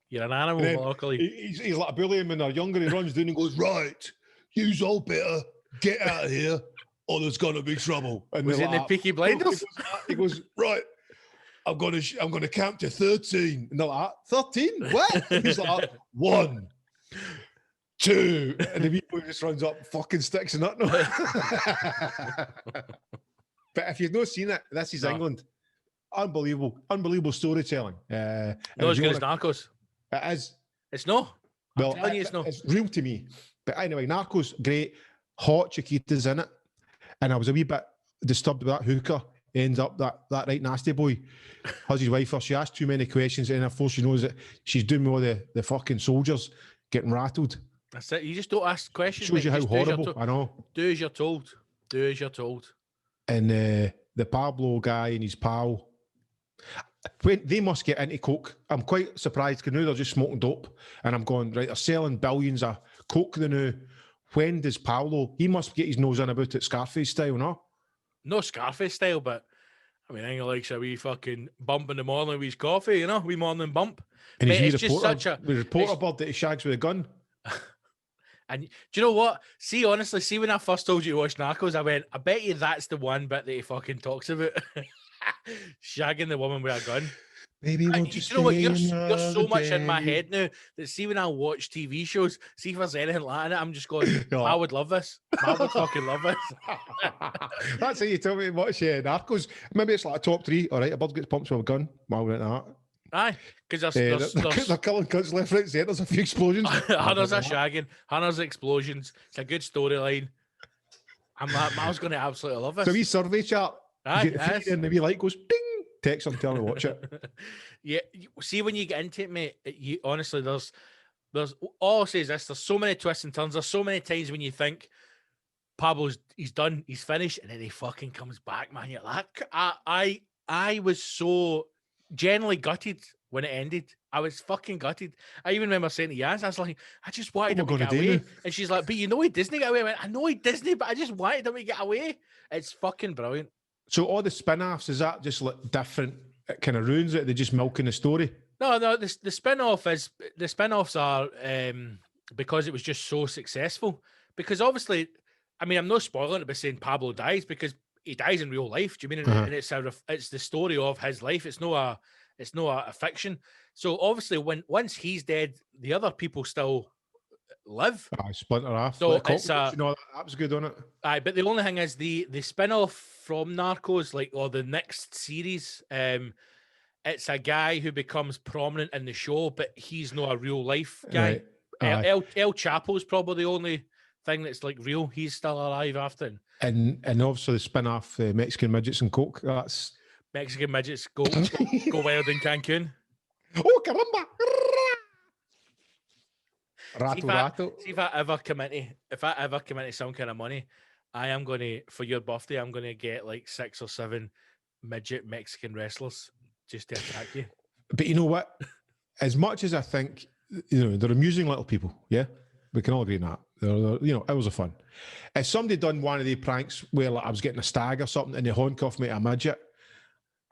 You're an animal, luckily. He's like a bully him when they're younger. He runs down and goes, right, yous all better get out of here or there's going to be trouble. And was it in the Peaky Blinders? He goes, right, I'm gonna count to 13. And they're like, 13? What? And he's like, 1, 2, and the people just runs up, fucking sticks and nothing. But if you've not seen it, This Is England. Unbelievable storytelling. Not as good as Narcos. It is. It's no. Well, telling you it's no. It's real to me. But anyway, Narcos, great. Hot Chiquita's in it. And I was a wee bit disturbed with that hooker. Ends up that right nasty boy has his wife. She asks too many questions, and of course she knows that she's doing all the fucking soldiers getting rattled. That's it. You just don't ask questions. Shows mate. you how Just do as you're horrible. I know. Do as you're told. Do as you're told. And the Pablo guy and his pal, when they must get into coke. I'm quite surprised because now they're just smoking dope, and I'm going right. They're selling billions of coke now. When does Pablo? He must get his nose in about it, Scarface style, no? No Scarface style, but I mean, I think he likes a wee fucking bump in the morning with his coffee, you know, wee morning bump. And Mate, he's it's just such a the reporter bird that he shags with a gun. And do you know what? See, honestly, see when I first told you to watch Narcos, I went, I bet you that's the one bit that he fucking talks about. Shagging the woman with a gun. Maybe You know what? You're another so much in my day. head now that see when I watch TV shows, see if there's anything like that in it, I'm just going, I would love this. I would fucking love this. That's how you tell me to watch Narcos. Maybe it's like a top three. All right, a bird gets pumped with a gun. Well, we're at that. Aye, because They're there's killing cunts left, right, centre. There's a few explosions. Hannah's a shagging, Hannah's explosions. It's a good storyline. I'm like, I was going to absolutely love this. So we survey chart. Aye, You get the feed and the wee light goes ding. Text them, tell me to watch it. Yeah, see when you get into it, mate. You honestly, there's all I'll say is this: there's so many twists and turns. There's so many times when you think he's done, he's finished, and then he fucking comes back, man. You're like, I was so genuinely gutted when it ended. I was fucking gutted. I even remember saying to Yaz, I was like, I just wanted him to get away. And she's like, but you know he Disney got away. I went, I know he Disney, but I just wanted him to get away. It's fucking brilliant. So all the spin-offs, is that just like different? It kind of ruins it. They're just milking the story. No, the spin-offs are because it was just so successful. Because obviously, I mean, I'm not spoiling it by saying Pablo dies because he dies in real life. Do you mean? And it's the story of his life. It's not a fiction. So obviously, once he's dead, the other people still live. Splinter off. So like it's that was good on it. Aye, but the only thing is the spin-off from Narcos, or the next series, it's a guy who becomes prominent in the show, but he's not a real life guy. Right. El Chapo's probably the only thing that's like real. He's still alive after. And obviously the spin-off Mexican midgets and coke. That's Mexican midgets go wild in Cancun. Oh caramba! Rattle. See if I ever come into some kind of money, I am gonna, for your birthday, I'm gonna get like 6 or 7 midget Mexican wrestlers just to attack you. But you know what? As much as I think, they're amusing little people, yeah? We can all agree on that. They're it was a fun. If somebody done one of the pranks where like, I was getting a stag or something and they handcuffed me to a midget,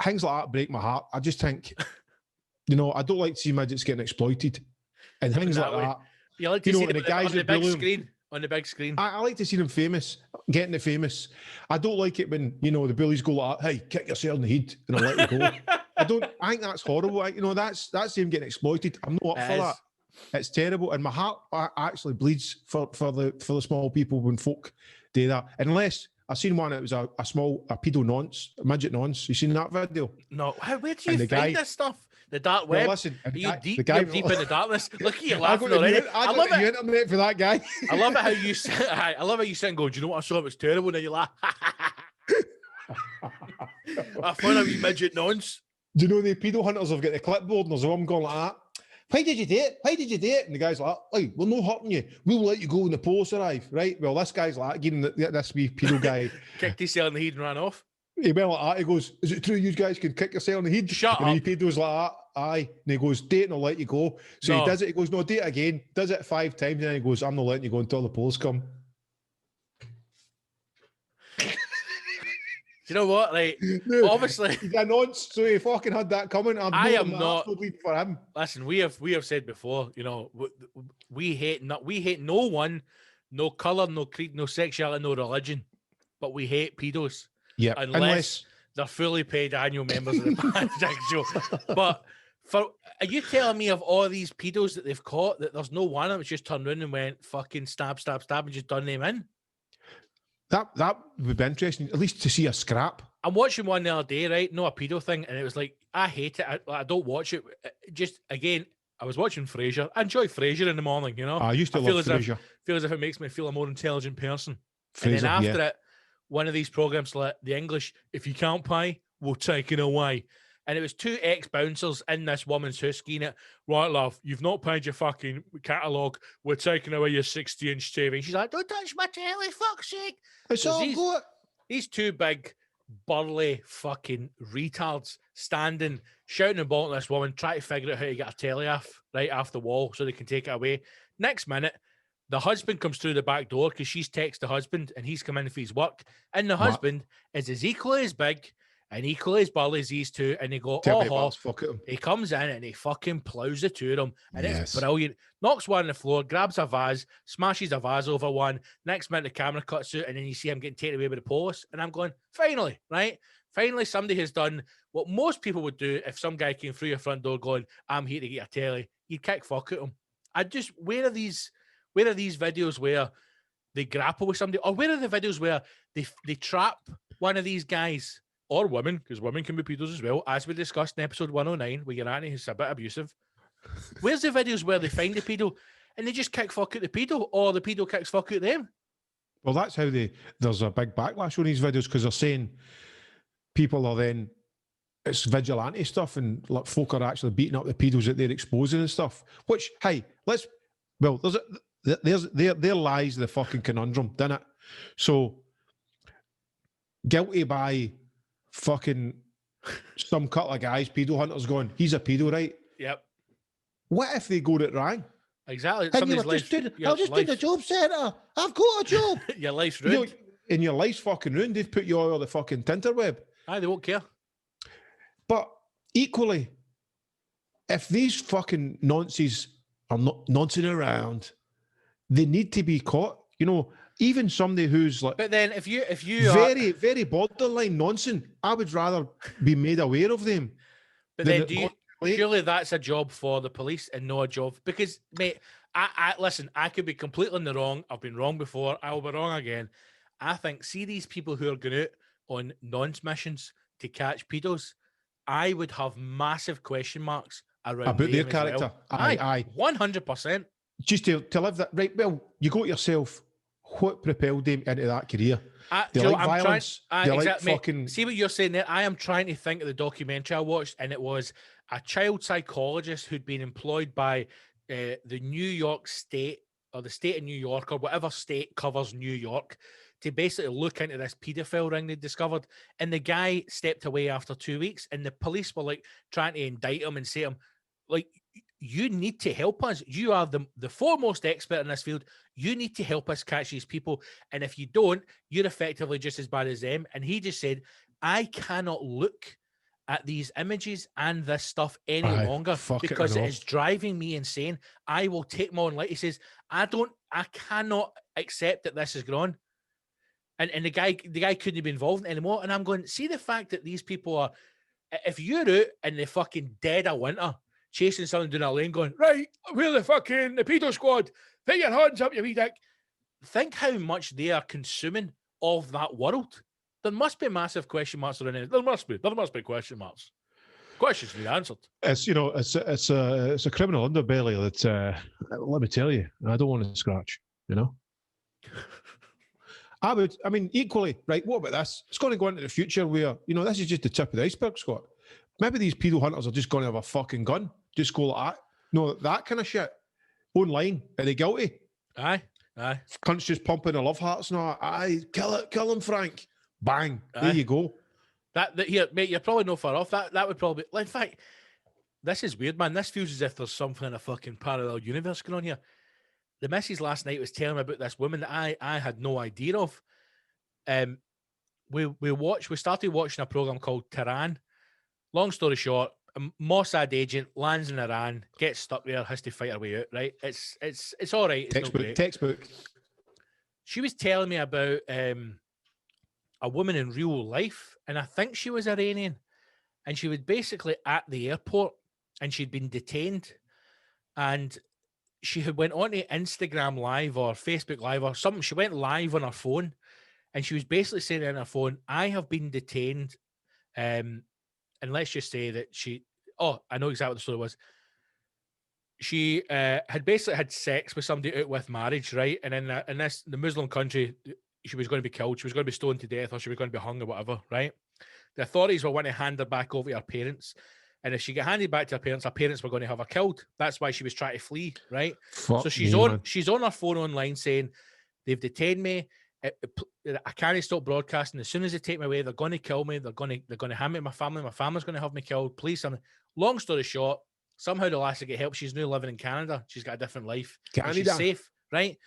things like that break my heart. I just think, I don't like to see midgets getting exploited. And things like that. You like to see them the guys on the big screen. On the big screen. I like to see them famous, getting it famous. I don't like it when, the bullies go like, hey, kick yourself in the head and I'll let you go. I think that's horrible. That's them getting exploited. I'm not up for that. It's terrible. And my heart actually bleeds for the small people when folk do that. Unless I seen one that was a pedo nonce, a midget nonce. You seen that video? No. Where do you find this stuff? The dark web? Well, listen, Are you deep in the darkness? Look at you laughing already. I love it. Internet for that guy. I love it how you sit. I love how you sit and go, do you know what I saw? It was terrible. And then you laugh. I found a wee midget nonce. Do you know the pedo hunters have got the clipboard and there's a woman going like that? Why did you do it? Why did you do it? And the guy's like, hey, we're not hurting you. We'll let you go when the police arrive, right? Well, this guy's like, giving this wee pedo guy. Kicked himself in the head and ran off. He went like that. He goes, is it true you guys can kick yourself in the head? Shut and up. And the pedo's like that. Aye. And he goes, date and I'll let you go. So he does it. He goes, no, date it again. Does it 5 times. And then he goes, I'm not letting you go until the police come. You know what? Like, no, obviously, he's a nonce, so he fucking had that coming. I am not for him. Listen, we have said before, we hate no one, no color, no creed, no sexuality, no religion, but we hate pedos. Yeah, unless they're fully paid annual members of the HashTag show. But are you telling me of all these pedos that they've caught that there's no one that's just turned around and went fucking stab and just done them in? That would be interesting, at least to see a scrap. I'm watching one the other day, right? No, a pedo thing, and it was like, I hate it. I don't watch it. Just again, I was watching Frasier. I enjoy Frasier in the morning, I used to love Frasier. Feel as if it makes me feel a more intelligent person. Frasier, and then after it, one of these programs like the English, if you can't pay, we'll take it away. And it was two ex-bouncers in this woman's house skiing it. Right, love, you've not paid your fucking catalogue. We're taking away your 60-inch TV. She's like, don't touch my telly, fuck's sake. It's all good. These two big, burly fucking retards standing, shouting and bolting this woman, trying to figure out how to get her telly off the wall so they can take it away. Next minute, the husband comes through the back door because she's texted the husband and he's come in for his work. And the husband is as equally as big and equally as burly as these two. And they go, he comes in and he fucking plows the two of them. And it's brilliant. Knocks one on the floor, grabs a vase, smashes a vase over one. Next minute, the camera cuts out and then you see him getting taken away by the police. And I'm going, finally, right? Finally, somebody has done what most people would do if some guy came through your front door going, I'm here to get a telly. You'd kick fuck at him. Where are these videos where they grapple with somebody? Or where are the videos where they trap one of these guys or women, because women can be pedos as well, as we discussed in episode 109, where your auntie is a bit abusive. Where's the videos where they find the pedo and they just kick fuck at the pedo, or the pedo kicks fuck at them? Well, that's how there's a big backlash on these videos, because they're saying people are then, it's vigilante stuff, and like folk are actually beating up the pedos that they're exposing and stuff. Which, hey, there lies the fucking conundrum, doesn't it? So, guilty by fucking some couple of guys, pedo hunters going, he's a pedo, right? Yep. What if they got it wrong? Exactly. And you're like, I'll just do the job centre. I've got a job. Your life's ruined. And your life's fucking ruined. They've put you all over the fucking Tinterweb. Aye, they won't care. But equally, if these fucking nonces are not noncing around, they need to be caught. You know, even somebody who's like, but then if you very, very borderline nonsense, I would rather be made aware of them. But then surely that's a job for the police and not a job, because, mate, I listen, I could be completely in the wrong. I've been wrong before. I will be wrong again. I think, see these people who are going out on nonce missions to catch pedos, I would have massive question marks around about their character. Well. Aye, 100%. Just to live that, right? Well, you got yourself. What propelled them into that career? They like violence. They like fucking. See what you're saying there? I am trying to think of the documentary I watched, and it was a child psychologist who'd been employed by the New York State, or the state of New York, or whatever state covers New York, to basically look into this paedophile ring they discovered. And the guy stepped away after 2 weeks, and the police were like trying to indict him and say to him, like, you need to help us. You are the foremost expert in this field. You need to help us catch these people. And if you don't, you're effectively just as bad as them. And he just said, I cannot look at these images and this stuff any longer because it is driving me insane. I will take my own life. He says, I cannot accept that this is gone. And the guy couldn't be involved anymore. And I'm going, see the fact that these people are, if you're out in the fucking dead of winter, chasing someone down a lane going, right, we're the pedo squad. Put your hands up, you wee dick. Think how much they are consuming of that world. There must be massive question marks around it. There must be question marks. Questions to be answered. It's, you know, it's a criminal underbelly that, let me tell you, I don't want to scratch, you know? I mean, equally, right, what about this? It's going to go into the future where, you know, this is just the tip of the iceberg, Scott. Maybe these pedo hunters are just going to have a fucking gun. Just go like that. No, that kind of shit. Online. Are they guilty? Aye. Cunts just pumping the love hearts and all. Aye, kill him, Frank. Bang. Aye. There you go. That here, mate, you're probably no far off. That would probably, in fact, this is weird, man. This feels as if there's something in a fucking parallel universe going on here. The missus last night was telling me about this woman that I had no idea of. We started watching a program called Tehran. Long story short, a Mossad agent lands in Iran, gets stuck there, has to fight her way out. Right? It's all right. It's textbook. She was telling me about a woman in real life, and I think she was Iranian, and she was basically at the airport, and she'd been detained, and she had went on to Instagram Live or Facebook Live or something. She went live on her phone, and she was basically saying on her phone, "I have been detained." And let's just say that I know exactly what the story was. She had basically had sex with somebody out with marriage, right? And in the Muslim country, she was going to be killed. She was going to be stoned to death, or she was going to be hung or whatever, right? the authorities were wanting to hand her back over to her parents. And if she got handed back to her parents were going to have her killed. That's why she was trying to flee, right? Fuck so she's me, on man. she's on her phone online saying, they've detained me. I can't stop broadcasting. As soon as they take me away, they're going to kill me. They're going to hand me to my family. My family's going to have me killed. Please, something. Long story short, somehow the lassie get help. She's now living in Canada. She's got a different life. And she's safe, right?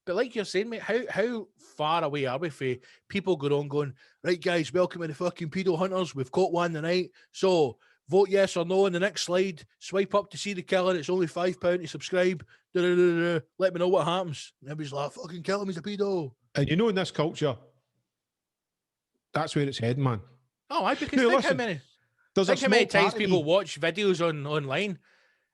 But like you're saying, mate, how far away are we from people going, right, guys, welcome to the fucking pedo hunters. We've caught one tonight. So vote yes or no in the next slide. Swipe up to see the killer. It's only £5 to subscribe. Let me know what happens. And everybody's like, fucking kill him, he's a pedo. And you know, in this culture, that's where it's heading, man. Oh, because Now, think listen, how many times people watch videos online,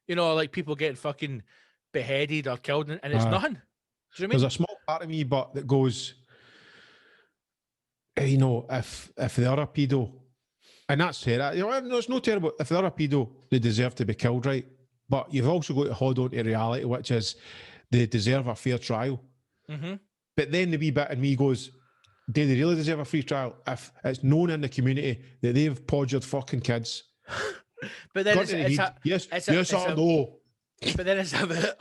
you know, like people getting fucking beheaded or killed, and it's nothing. Do you know what I mean? There's a small part of me, but that goes, you know, if they are a pedo, and that's terrible. You know, no, it's no terrible. If they are a pedo, they deserve to be killed, right? But you've also got to hold on to reality, which is they deserve a fair trial. Mm-hmm. But then the wee bit in me goes, do they really deserve a free trial if it's known in the community that they've podgered fucking kids? But then yes or no. But then it's a bit,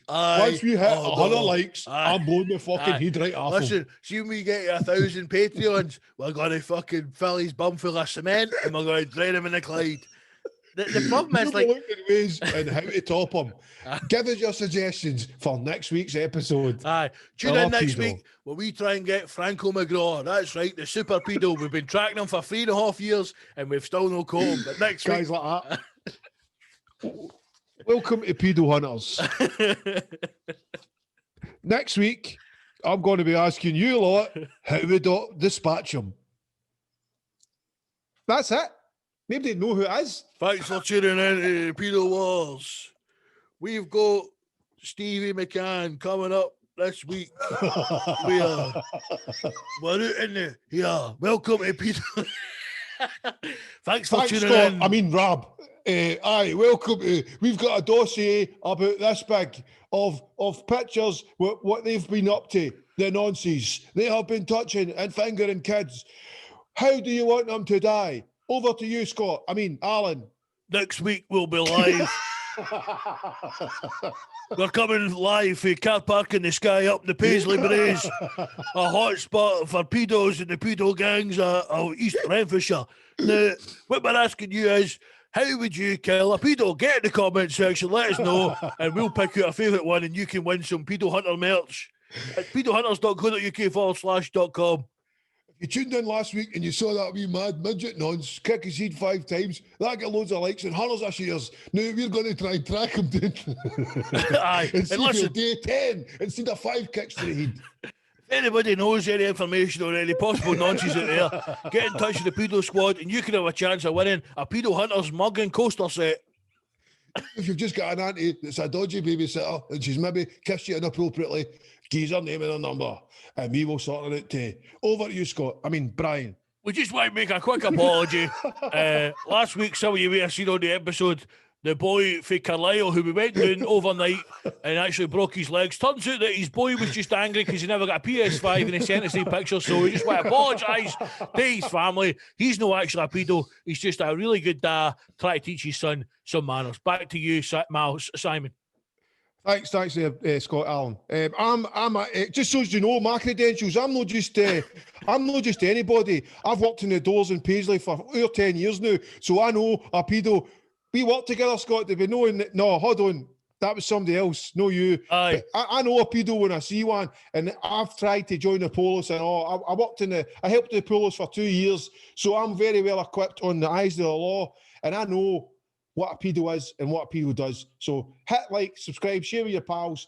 once we hit 100 likes, I'm blowing my fucking head right off. Listen, see when we get 1,000 Patreons, we're going to fucking fill his bum full of cement and we're going to drain him in the Clyde. The problem is, like, looking at ways and how to top them. Give us your suggestions for next week's episode. Tune in next week where we try and get Franco McGraw. That's right, the super pedo. We've been tracking him for 3.5 years and we've still no caught him. But next guys week, like that. Welcome to Pedo Hunters. Next week, I'm going to be asking you lot how we dispatch them. That's it. Maybe they know who it is. Thanks for tuning in to Pedo Wars. We've got Stevie McCann coming up this week. We're out in the welcome to Pedo. Thanks for tuning Scott. in. I mean, Rob. Welcome to. We've got a dossier about this big of pictures what they've been up to. The nonsense they have been touching and fingering kids. How do you want them to die? Over to you, Scott. I mean, Alan. Next week we'll be live. We're coming live for car park in the sky up the Paisley Braes, a hot spot for pedos and the pedo gangs of East Renfrewshire. Now, what we're asking you is, how would you kill a pedo? Get in the comment section, let us know, and we'll pick out a favourite one and you can win some Pedo Hunter merch at pedohunters.co.uk/.com. You tuned in last week and you saw that wee mad midget nonce kick his head 5 times. That got loads of likes and hundreds of shares. Now we're going to try and track him down. Aye. And see if he'll listen, do 10 instead of 5 kicks to the head. if anybody knows any information or any possible nonsense out there, get in touch with the Pedo Squad and you can have a chance of winning a Pedo Hunters mug and coaster set. If you've just got an auntie that's a dodgy babysitter and she's maybe kissed you inappropriately, give her name and her number and we will sort it out too. Over to you, Scott. I mean, Brian. We just want to make a quick apology. Last week, some of you may have seen on the episode, the boy for Carlisle, who we went down overnight and actually broke his legs. Turns out that his boy was just angry because he never got a PS5 and he sent us the picture. So we just want to apologise to his family. He's not actually a pedo. He's just a really good dad trying to teach his son some manners. Back to you, Simon. Thanks, Scott Allen. I'm just so you know, my credentials. I'm not just anybody. I've worked in the doors in Paisley for over 10 years now, so I know a pedo. We work together, Scott. Did we know? No, hold on, that was somebody else. No, you. Aye. I know a pedo when I see one, and I've tried to join the police and all. I helped the police for 2 years, so I'm very well equipped on the eyes of the law, and I know what a pedo is and what a pedo does. So hit like, subscribe, share with your pals,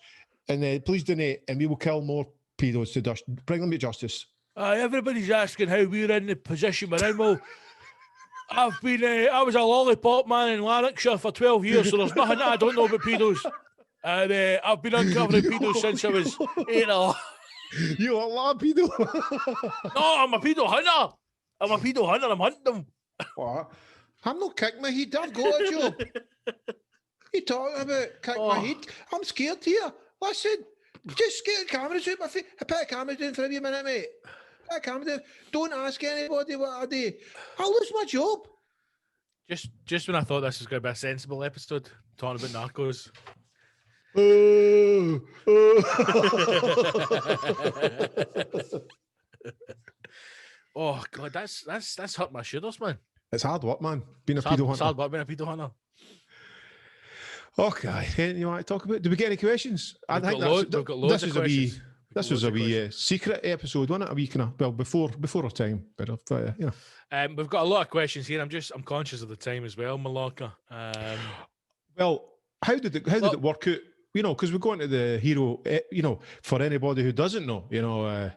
and please donate, and we will kill more pedos to bring them to justice. Everybody's asking how we're in the position we're in. Well, I was a lollipop man in Lanarkshire for 12 years, so there's nothing that I don't know about pedos. And I've been uncovering pedos since I was 8 or... You are a pedo? No, I'm a pedo hunter. I'm hunting them. What? I'm not kicking my head. I've got a job. You talking about kicking my head? I'm scared here. Listen, just get the cameras out my face. I put a camera down for a wee minute, mate. I can't do. Don't ask anybody what I do. I'll lose my job. Just when I thought this was going to be a sensible episode, talking about Narcos. Oh God, that's hurt my shoulders, man. It's hard work, man. Being It's a pedo hard hunter. work being a pedo hunter. Okay, anything you want to talk about? Do we get any questions? We've got loads of questions. This was a wee secret episode, wasn't it? A wee kind of, well, before our time, but you know. We've got a lot of questions here. I'm conscious of the time as well, Malaka. Well, how did it work out? You know, because we're going to the hero. You know, for anybody who doesn't know, you know,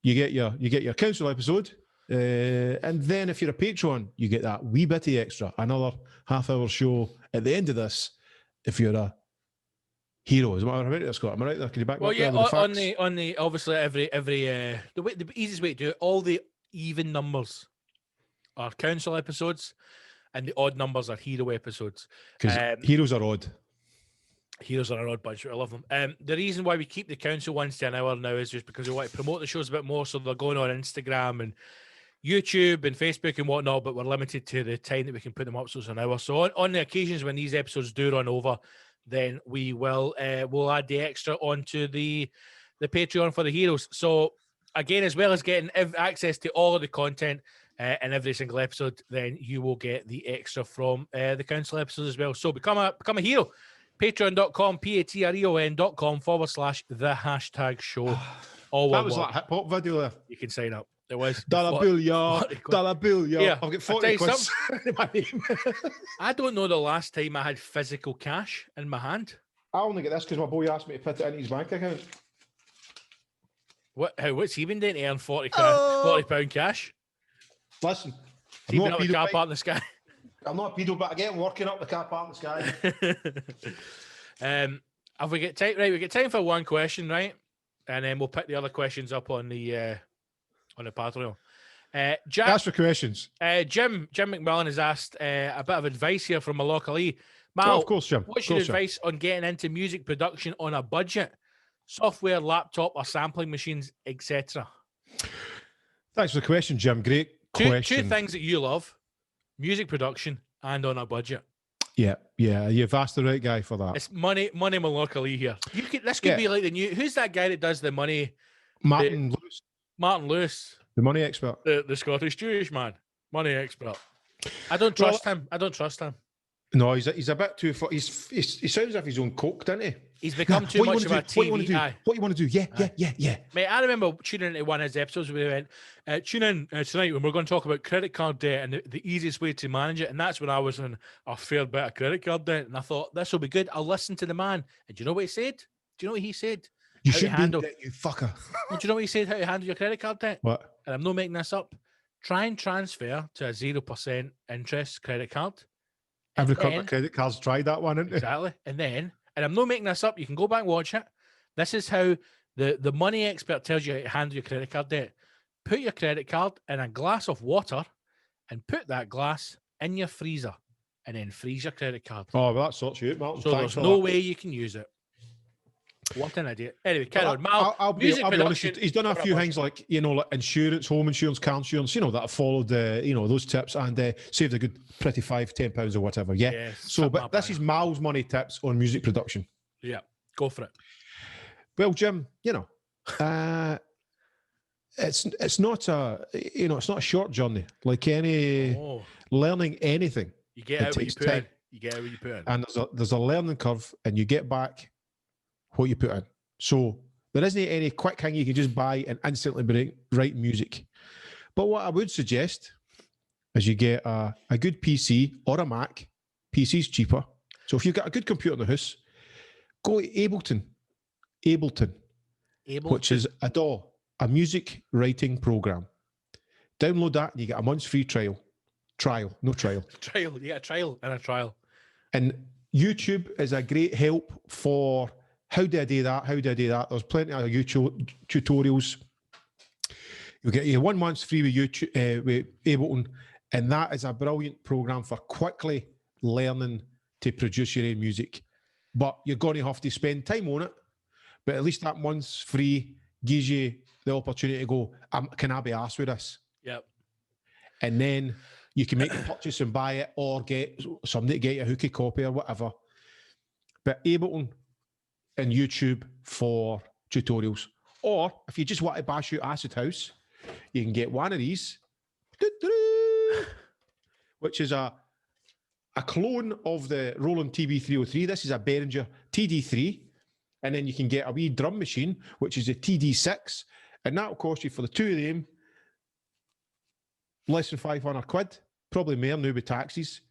you get your council episode, and then if you're a patron, you get that wee bitty extra, another half-hour show at the end of this. If you're a hero, is what I'm right there, Scott? Am I right there? Can you back me up there with the facts? on the obviously every the easiest way to do it, all the even numbers are council episodes, and the odd numbers are hero episodes. Because heroes are odd. Heroes are an odd bunch. I love them. The reason why we keep the council ones to an hour now is just because we want to promote the shows a bit more. So they're going on Instagram and YouTube and Facebook and whatnot, but we're limited to the time that we can put them up. So it's an hour. So on the occasions when these episodes do run over, then we will we'll add the extra onto the Patreon for the heroes. So again, as well as getting access to all of the content in every single episode, then you will get the extra from the council episodes as well. So become a hero. Patreon.com, patreon.com/the hashtag show. All that was like a hip hop video there. You can sign up. It was dollar bill, yeah. Yeah, I've got 40 quid in my name. I don't know the last time I had physical cash in my hand. I only get this because my boy asked me to put it into his bank account. What's he been doing to earn £40 cash? Listen, I'm not up the car park in the sky. I'm not a pedo, but I get working up the car park in the sky. Have we got time? Right, we get time for one question, right? And then we'll pick the other questions up on the Patreon. Ask for questions. Jim McMillan has asked a bit of advice here from Malak Ali. Mal, of course, Jim. What's your advice on getting into music production on a budget? Software, laptop, or sampling machines, etc. Thanks for the question, Jim. Great question. Two things that you love: music production and on a budget. Yeah, you've asked the right guy for that. It's money Malak Ali here. This could be like the new. Who's that guy that does the money? Martin Lewis, the money expert, the Scottish Jewish man, money expert. I don't trust him. No, he's a bit too. He sounds like he's own coke, doesn't he? He's become too much of a TV guy. What you want to do? Yeah. Mate, I remember tuning into one of his episodes where we went, tune in tonight when we're going to talk about credit card debt and the easiest way to manage it. And that's when I was in a fair bit of credit card debt. And I thought, this will be good. I'll listen to the man. And do you know what he said? Do you know what he said? You should handle it, you fucker. Do you know what he said? How to handle your credit card debt? What? And I'm not making this up. Try and transfer to a 0% interest credit card. Every credit card's tried that one, isn't it? Exactly. And I'm not making this up. You can go back and watch it. This is how the money expert tells you how to handle your credit card debt. Put your credit card in a glass of water and put that glass in your freezer and then freeze your credit card. Oh, well, that sorts you out, Martin. So there's no way you can use it. What an idiot. Anyway, carry on. Mal, I'll be honest. He's done a few things like, like insurance, home insurance, car insurance, that have followed, those tips and saved a good pretty £5-10 or whatever. Yeah. So, but this is Mal's money tips on music production. Yeah. Go for it. Well, Jim, it's not a short journey. Like learning anything. You get out what you put in. You get out what you put in. And there's a learning curve, and you get back what you put in. So there isn't any quick thing you can just buy and instantly write music. But what I would suggest is you get a good PC or a Mac. PC's cheaper. So if you've got a good computer in the house, go to Ableton, which is a DAW, a music writing program. Download that and you get a month's free trial. Trial. You get a trial and a trial. And YouTube is a great help for how do I do that? There's plenty of YouTube tutorials. You'll get your 1 month's free with YouTube, with Ableton, and that is a brilliant program for quickly learning to produce your own music. But you're going to have to spend time on it. But at least that month's free gives you the opportunity to go, can I be arsed with this? Yep. And then you can make the purchase and buy it, or get somebody to get you a hooky copy or whatever. But Ableton and YouTube for tutorials. Or if you just want to bash out Acid House, you can get one of these, which is a clone of the Roland TB303. This is a Behringer TD3. And then you can get a wee drum machine, which is a TD6. And that will cost you, for the two of them, less than 500 quid. Probably more now with taxes.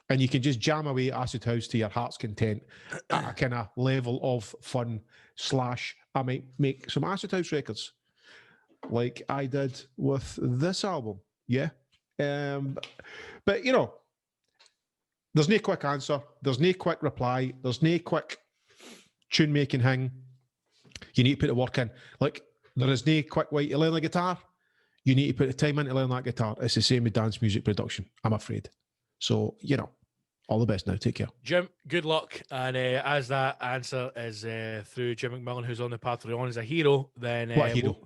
And you can just jam away Acid House to your heart's content at a kind of level of fun / I might make some Acid House records like I did with this album. Yeah. But, you know, there's no quick answer. There's no quick reply. There's no quick tune making thing. You need to put the work in. Like, there is no quick way to learn the guitar. You need to put the time in to learn that guitar. It's the same with dance music production, I'm afraid. So, you know, all the best now. Take care. Jim, good luck. And as that answer is through Jim McMillan, who's on the Patreon as a hero, then What hero?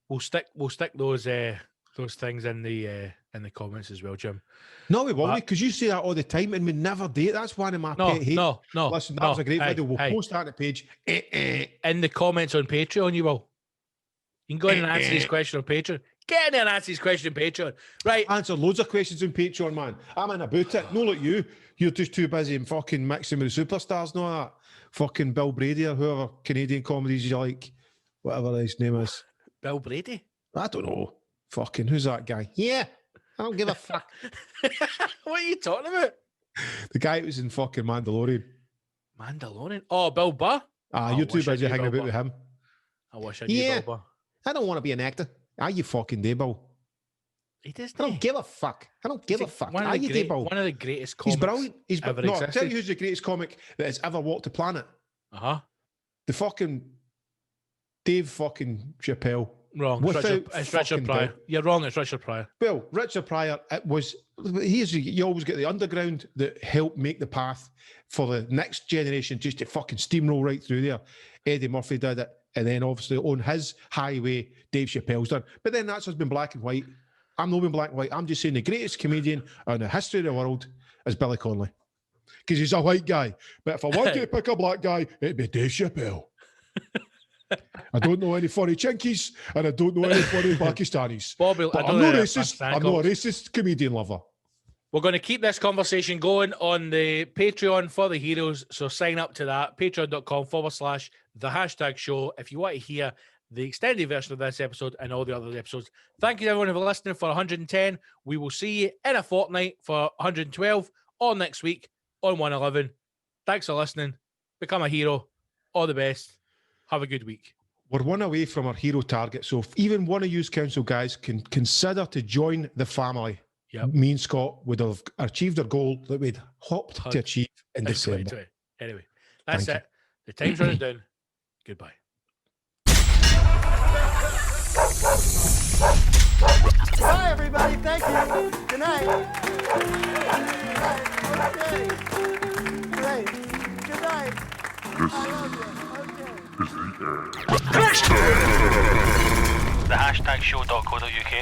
We'll stick those things in the comments as well, Jim. No, we won't, because you say that all the time and we never do it. That's one of my pet hates. No. Listen, that was a great video. We'll post that on the page. In the comments on Patreon, you will. You can go in and answer this question on Patreon. Get in there and answer this question on Patreon. Right. Answer loads of questions on Patreon, man. I'm in about it. No, like you. You're just too busy and fucking mixing with the superstars and all that. Fucking Bill Brady or whoever Canadian comedies you like. Whatever his name is. Bill Brady? I don't know. Fucking, who's that guy? Yeah. I don't give a fuck. What are you talking about? The guy who was in fucking Mandalorian. Mandalorian? Oh, Bill Burr? You're too busy hanging about with him. I wish I knew Bill Burr. I don't want to be an actor. You fucking do, Bill. He does. I don't give a fuck. I don't give a fuck. One of the greatest comics. He's brilliant. Ever no, existed. I'll tell you who's the greatest comic that has ever walked the planet. The fucking Dave fucking Chappelle. Wrong. It's Richard Pryor. You're wrong. It's Richard Pryor. Well, Richard Pryor, you always get the underground that helped make the path for the next generation just to fucking steamroll right through there. Eddie Murphy did it. And then obviously on his highway, Dave Chappelle's done. But then that's just been black and white. I'm not being black and white. I'm just saying the greatest comedian in the history of the world is Billy Connolly. Because he's a white guy. But if I wanted to pick a black guy, it'd be Dave Chappelle. I don't know any funny chinkies, and I don't know any funny Pakistanis. Bobby, but I'm not racist. I'm not a racist comedian lover. We're going to keep this conversation going on the Patreon for the heroes. So sign up to that. Patreon.com/the hashtag show. If you want to hear the extended version of this episode and all the other episodes. Thank you everyone for listening for 110. We will see you in a fortnight for 112 or next week on 111. Thanks for listening. Become a hero. All the best. Have a good week. We're one away from our hero target. So if even one of you council guys can consider to join the family, me and Scott would have achieved our goal that we'd hoped to achieve in December. Anyway, that's it. The time's running down. Goodbye. Bye, everybody. Thank you. Good night. Okay. Great. Good night. I love you. Okay. The HashtagShow.co.uk